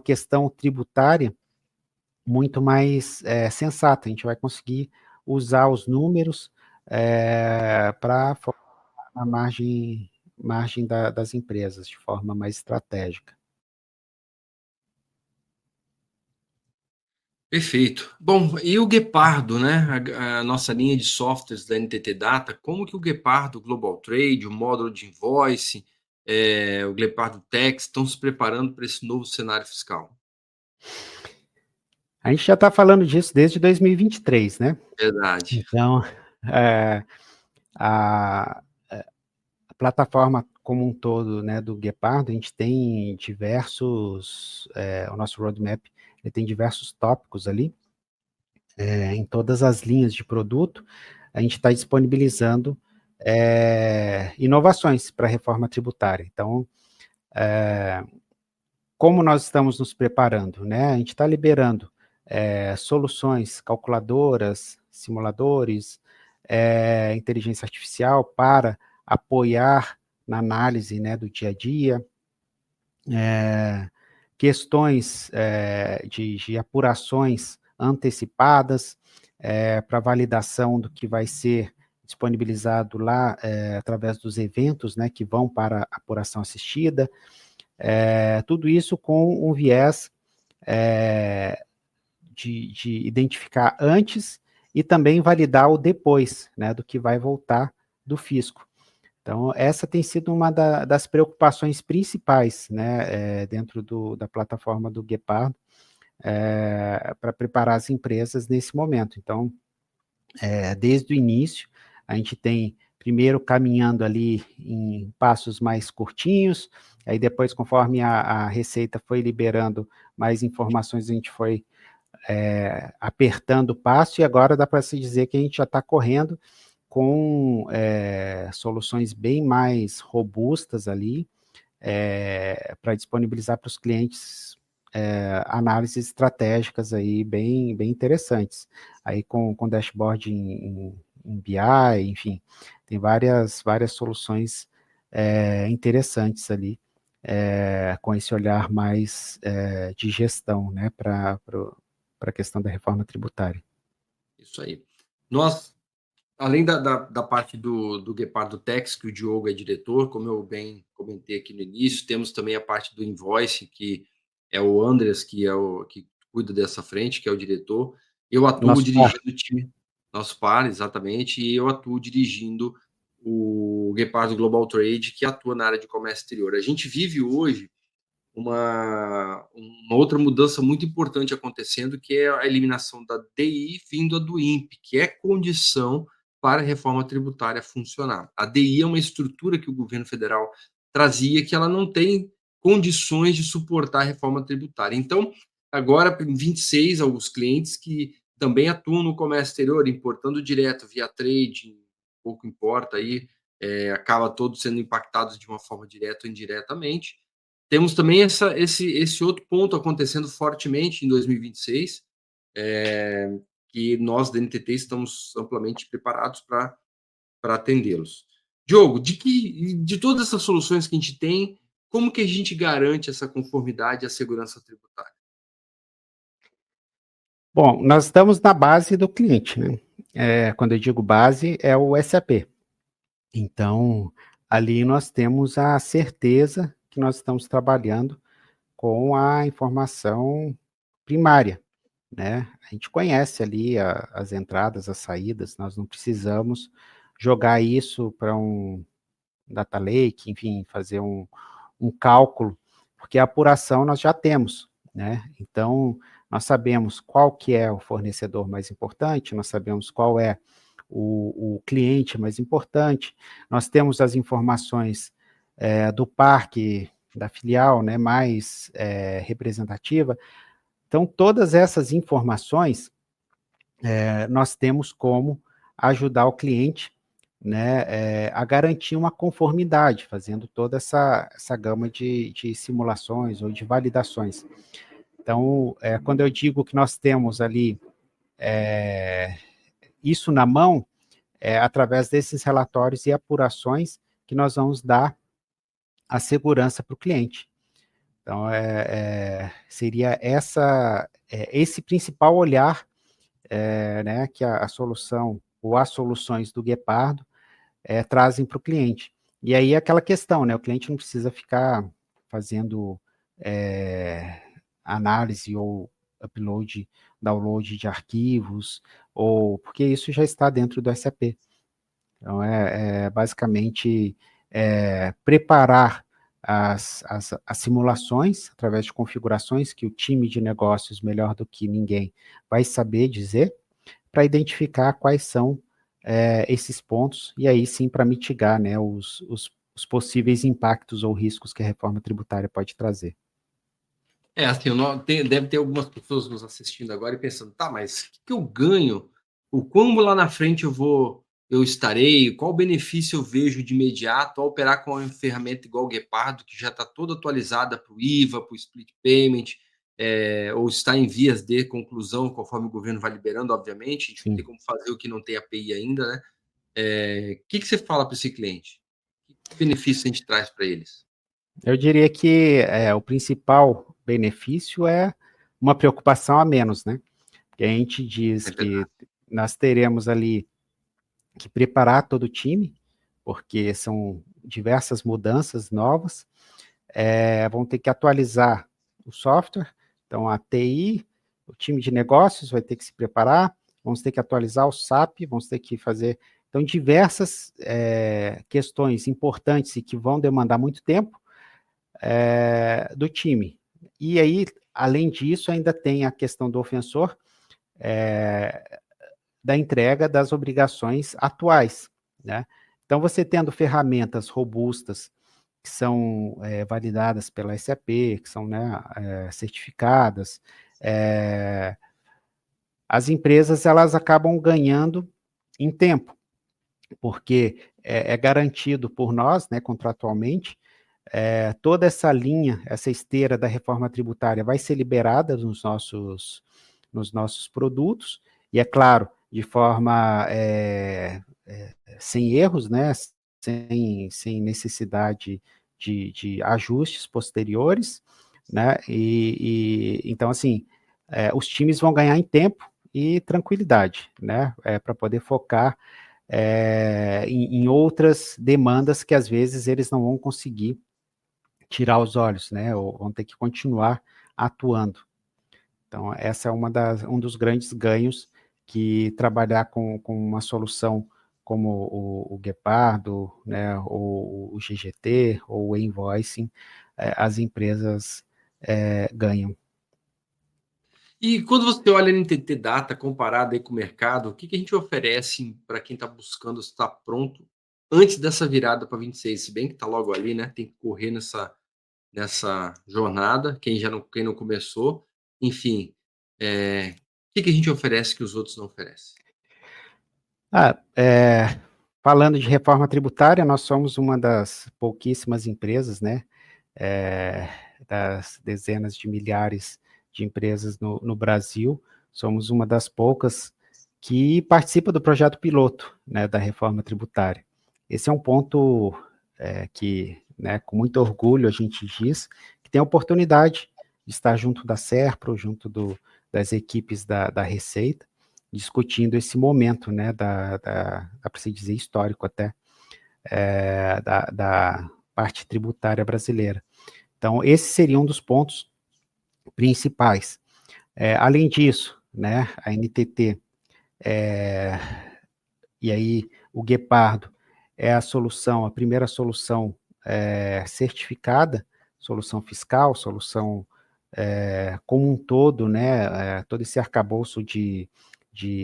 questão tributária muito mais, sensata, a gente vai conseguir usar os números, para focar na margem das empresas, de forma mais estratégica. Perfeito. Bom, e o Guepardo, né? A nossa linha de softwares da NTT Data, como que o Guepardo Global Trade, o módulo de invoice, o Guepardo Tax estão se preparando para esse novo cenário fiscal? A gente já está falando disso desde 2023, né. Verdade. Então, eh, a a plataforma como um todo, né, do Guepardo, a gente tem diversos, o nosso roadmap, ele tem diversos tópicos ali, em todas as linhas de produto, a gente está disponibilizando, inovações para a reforma tributária. Então, como nós estamos nos preparando, né, a gente está liberando, soluções, calculadoras, simuladores, inteligência artificial para apoiar na análise, né, do dia a dia, questões, de apurações antecipadas, para validação do que vai ser disponibilizado lá, através dos eventos, né, que vão para a apuração assistida, tudo isso com um viés, de identificar antes e também validar o depois, né, do que vai voltar do fisco. Então, essa tem sido uma das preocupações principais, né, dentro da plataforma do Guepardo, para preparar as empresas nesse momento. Então, desde o início, a gente tem primeiro caminhando ali em passos mais curtinhos, aí depois, conforme a Receita foi liberando mais informações, a gente foi apertando o passo, e agora dá para se dizer que a gente já está correndo com soluções bem mais robustas ali, para disponibilizar para os clientes análises estratégicas aí bem interessantes, aí com dashboard em BI, enfim, tem várias soluções interessantes ali, com esse olhar mais de gestão, né, para a questão da reforma tributária. Isso aí. Nós, além da parte do Guepardo Tax, que o Diogo é diretor, como eu bem comentei aqui no início, temos também a parte do Invoice, que é o Andreas, que cuida dessa frente, que é o diretor. Eu atuo dirigindo o time, nosso par, exatamente, e eu atuo dirigindo o Guepardo Global Trade, que atua na área de comércio exterior. A gente vive hoje uma outra mudança muito importante acontecendo, que é a eliminação da DI vindo do INPE, que é condição para a reforma tributária funcionar. A DI é uma estrutura que o governo federal trazia que ela não tem condições de suportar a reforma tributária. Então, agora, em 26, alguns clientes que também atuam no comércio exterior, importando direto via trade, pouco importa aí, acaba todos sendo impactados de uma forma direta ou indiretamente. Temos também esse outro ponto acontecendo fortemente em 2026, que nós, da NTT, estamos amplamente preparados para atendê-los. Diogo, de todas essas soluções que a gente tem, como que a gente garante essa conformidade à segurança tributária? Bom, nós estamos na base do cliente, né? Quando eu digo base, é o SAP. Então, ali nós temos a certeza que nós estamos trabalhando com a informação primária, né? A gente conhece ali as entradas, as saídas, nós não precisamos jogar isso para um data lake, enfim, fazer um cálculo, porque a apuração nós já temos, né? Então, nós sabemos qual que é o fornecedor mais importante, nós sabemos qual é o cliente mais importante, nós temos as informações do parque, da filial, né, mais representativa. Então, todas essas informações, nós temos como ajudar o cliente, né, a garantir uma conformidade, fazendo toda essa gama de simulações ou de validações. Então, quando eu digo que nós temos ali isso na mão, através desses relatórios e apurações que nós vamos dar a segurança para o cliente. Então, seria esse principal olhar, né, que a solução ou as soluções do Guepardo trazem para o cliente. E aí aquela questão, né, o cliente não precisa ficar fazendo análise ou upload, download de arquivos, ou porque isso já está dentro do SAP. Então, basicamente preparar as simulações através de configurações que o time de negócios, melhor do que ninguém, vai saber dizer, para identificar quais são esses pontos, e aí sim para mitigar, né, os possíveis impactos ou riscos que a reforma tributária pode trazer. Assim, deve ter algumas pessoas nos assistindo agora e pensando, tá, mas o que eu ganho? O como lá na frente eu estarei? Qual benefício eu vejo de imediato ao operar com uma ferramenta igual o Guepardo, que já está toda atualizada para o IVA, para o split payment, ou está em vias de conclusão, conforme o governo vai liberando, obviamente, a gente não tem como fazer o que não tem API ainda, né? O que você fala para esse cliente? Que benefício a gente traz para eles? Eu diria que o principal benefício é uma preocupação a menos, né? Porque a gente diz que nós teremos ali que preparar todo o time, porque são diversas mudanças novas, vão ter que atualizar o software, então a TI, o time de negócios vai ter que se preparar, vamos ter que atualizar o SAP, vamos ter que fazer, então, diversas questões importantes e que vão demandar muito tempo do time. E aí, além disso, ainda tem a questão do ofensor, da entrega das obrigações atuais, né? Então, você tendo ferramentas robustas que são validadas pela SAP, que são, né, certificadas, as empresas elas acabam ganhando em tempo, porque é garantido por nós, né, contratualmente, toda essa linha, essa esteira da reforma tributária vai ser liberada nos nossos produtos, e é claro, de forma sem erros, né, sem necessidade de ajustes posteriores, né, então, assim, os times vão ganhar em tempo e tranquilidade, né, para poder focar em outras demandas que às vezes eles não vão conseguir tirar os olhos, né, ou vão ter que continuar atuando. Então, essa é um dos grandes ganhos que trabalhar com uma solução como o Guepardo, né, ou o GGT, ou o Invoicing, as empresas ganham. E quando você olha a NTT Data comparada aí com o mercado, o que que a gente oferece para quem está buscando estar pronto antes dessa virada para 26? Se bem que está logo ali, né? Tem que correr nessa jornada, quem não começou. Enfim, o que que a gente oferece que os outros não oferecem? Falando de reforma tributária, nós somos uma das pouquíssimas empresas, né, é, das dezenas de milhares de empresas no Brasil, somos uma das poucas que participa do projeto piloto, né, da reforma tributária. Esse é um ponto que, né, com muito orgulho a gente diz que tem a oportunidade de estar junto da SERPRO, junto das equipes da Receita, discutindo esse momento, né, dá para se dizer histórico até, da parte tributária brasileira. Então, esse seria um dos pontos principais. Além disso, né, a NTT, e aí o Guepardo é a solução, a primeira solução certificada, solução fiscal, solução como um todo, né, todo esse arcabouço de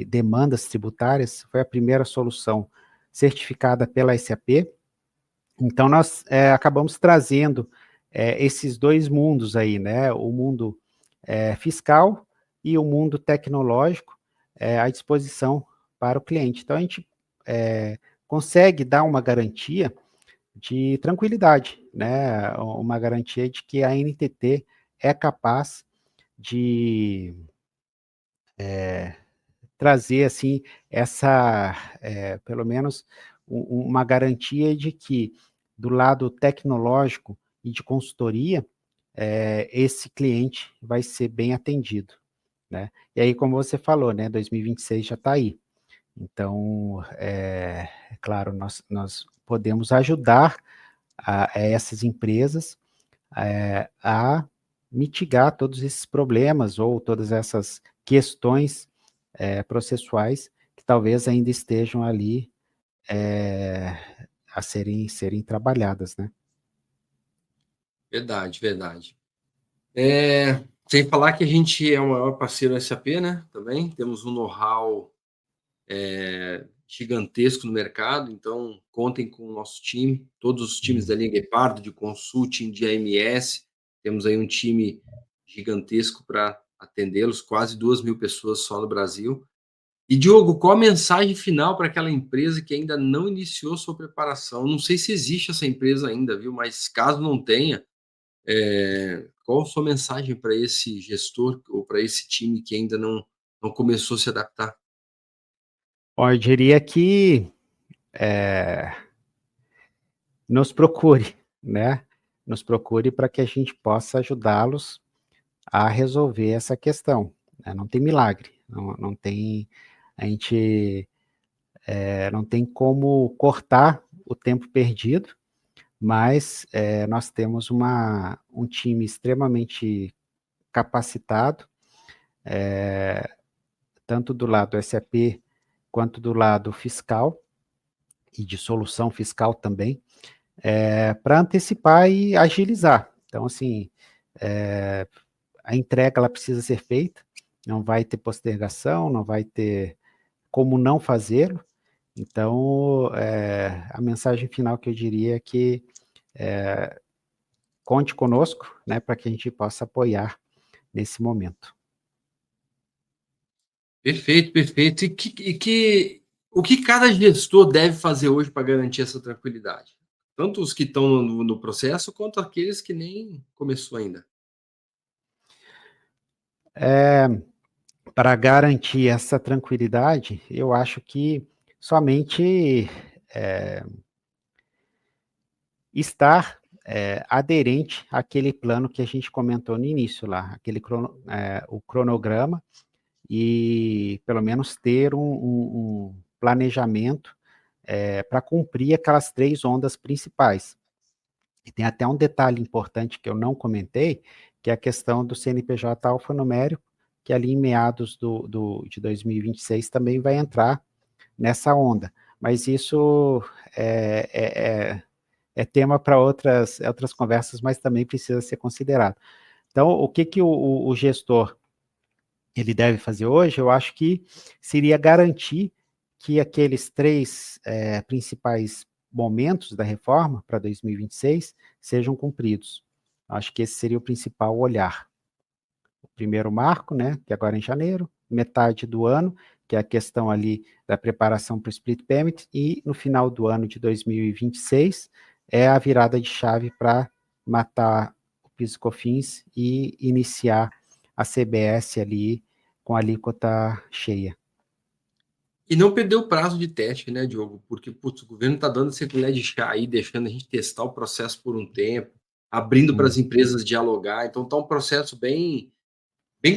demandas tributárias, foi a primeira solução certificada pela SAP. Então, nós acabamos trazendo esses dois mundos aí, né, o mundo fiscal e o mundo tecnológico à disposição para o cliente. Então, a gente consegue dar uma garantia de tranquilidade, né, uma garantia de que a NTT é capaz de trazer, assim, pelo menos, uma garantia de que, do lado tecnológico e de consultoria, esse cliente vai ser bem atendido, né? E aí, como você falou, né, 2026 já está aí. Então, claro, nós podemos ajudar a essas empresas a mitigar todos esses problemas ou todas essas questões processuais que talvez ainda estejam ali é, a serem trabalhadas, né? Verdade, verdade. Sem falar que a gente é o maior parceiro da SAP, né? Também temos um know-how gigantesco no mercado, então contem com o nosso time, todos os times da linha Guepardo, de consulting, de AMS, temos aí um time gigantesco para atendê-los, quase 2.000 pessoas só no Brasil. E Diogo, qual a mensagem final para aquela empresa que ainda não iniciou sua preparação? Não sei se existe essa empresa ainda, viu? Mas caso não tenha, qual a sua mensagem para esse gestor ou para esse time que ainda não começou a se adaptar? Bom, eu diria que nos procure, né? Nos procure para que a gente possa ajudá-los a resolver essa questão, né? Não tem milagre, não tem, a gente não tem como cortar o tempo perdido, mas nós temos um time extremamente capacitado, tanto do lado SAP quanto do lado fiscal e de solução fiscal também, para antecipar e agilizar. Então, assim, a entrega ela precisa ser feita, não vai ter postergação, não vai ter como não fazê-lo. Então, a mensagem final que eu diria é que conte conosco, né, para que a gente possa apoiar nesse momento. Perfeito, perfeito. O que cada gestor deve fazer hoje para garantir essa tranquilidade? Tanto os que estão no processo, quanto aqueles que nem começou ainda. Para garantir essa tranquilidade, eu acho que somente estar aderente àquele plano que a gente comentou no início lá, o cronograma, e pelo menos ter um planejamento para cumprir aquelas 3 ondas principais. E tem até um detalhe importante que eu não comentei, que é a questão do CNPJ alfanumérico, que ali em meados de 2026 também vai entrar nessa onda. Mas isso é tema para outras conversas, mas também precisa ser considerado. Então, o que o gestor ele deve fazer hoje? Eu acho que seria garantir que aqueles 3 principais momentos da reforma para 2026 sejam cumpridos. Acho que esse seria o principal olhar. O primeiro marco, né, que agora é em janeiro, metade do ano, que é a questão ali da preparação para o split payment, e no final do ano de 2026 é a virada de chave para matar o PIS/COFINS e iniciar a CBS ali com a alíquota cheia. E não perder o prazo de teste, né, Diogo? Porque, putz, o governo está dando esse colher de chá aí, deixando a gente testar o processo por um tempo, abrindo para as empresas dialogar. Então, está um processo bem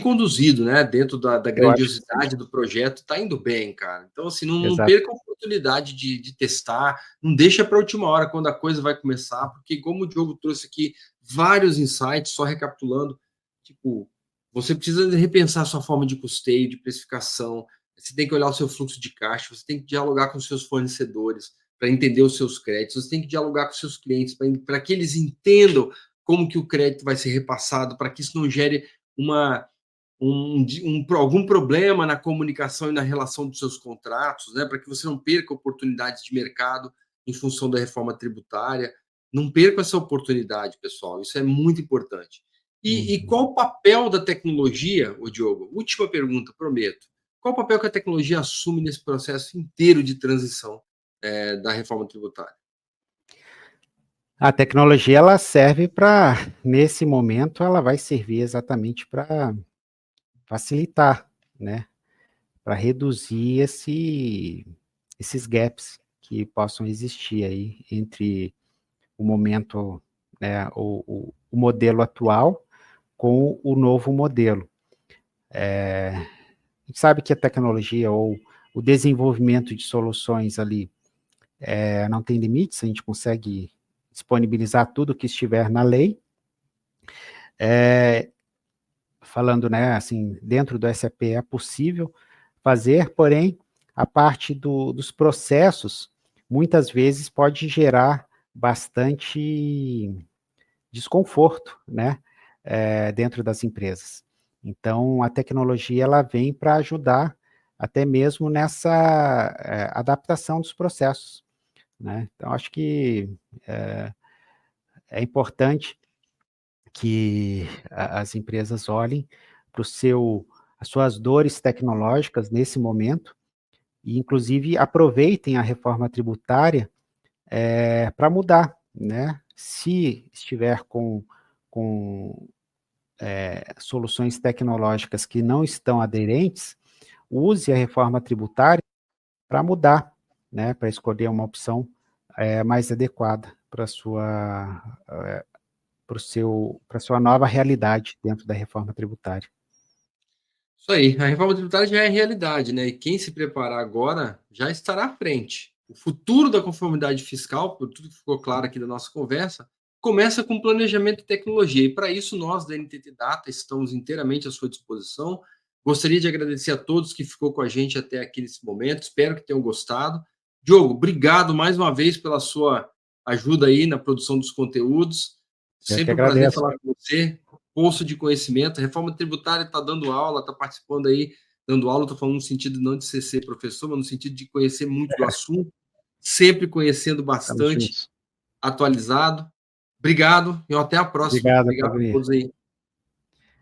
conduzido, né? Dentro da Eu acho que sim. grandiosidade do projeto, está indo bem, cara. Então, assim, não Exato. perca a oportunidade de testar, não deixa para a última hora, quando a coisa vai começar, porque, como o Diogo trouxe aqui vários insights, só recapitulando, tipo, você precisa repensar a sua forma de custeio, de precificação, você tem que olhar o seu fluxo de caixa, você tem que dialogar com os seus fornecedores para entender os seus créditos, você tem que dialogar com os seus clientes para que eles entendam como que o crédito vai ser repassado, para que isso não gere uma algum problema na comunicação e na relação dos seus contratos, né, para que você não perca oportunidades de mercado em função da reforma tributária. Não perca essa oportunidade, pessoal, isso é muito importante. E qual o papel da tecnologia, o Diogo? Última pergunta, prometo. Qual o papel que a tecnologia assume nesse processo inteiro de transição da reforma tributária? A tecnologia, ela serve para, nesse momento, ela vai servir exatamente para facilitar, né, para reduzir esses gaps que possam existir aí entre o momento, né, o modelo atual com o novo modelo. A gente sabe que a tecnologia ou o desenvolvimento de soluções ali não tem limites, a gente consegue disponibilizar tudo que estiver na lei. Falando, né, assim, dentro do SAP é possível fazer, porém, a parte dos processos, muitas vezes pode gerar bastante desconforto, né, dentro das empresas. Então, a tecnologia, ela vem para ajudar até mesmo nessa adaptação dos processos, né. Então, acho que é importante que as empresas olhem para as suas dores tecnológicas nesse momento e, inclusive, aproveitem a reforma tributária para mudar, né? Se estiver com soluções tecnológicas que não estão aderentes, use a reforma tributária para mudar, né? Para escolher uma opção mais adequada para a sua nova realidade dentro da reforma tributária. Isso aí, a reforma tributária já é realidade, né? E quem se preparar agora já estará à frente. O futuro da conformidade fiscal, por tudo que ficou claro aqui da nossa conversa, começa com planejamento e tecnologia. E para isso, nós da NTT Data estamos inteiramente à sua disposição. Gostaria de agradecer a todos que ficou com a gente até aqui nesse momento. Espero que tenham gostado. Diogo, obrigado mais uma vez pela sua ajuda aí na produção dos conteúdos. Eu que Sempre um prazer agradeço. falar com você. Poço de conhecimento. A reforma tributária está dando aula, está participando aí, dando aula. Estou falando no sentido não de ser professor, mas no sentido de conhecer muito do assunto, sempre conhecendo Estamos bastante, juntos. atualizado. Obrigado e até a próxima. Obrigado, Obrigado a Claudemir. todos aí.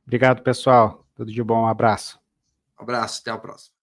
Obrigado, pessoal. Tudo de bom. Um abraço. Um abraço, até a próxima.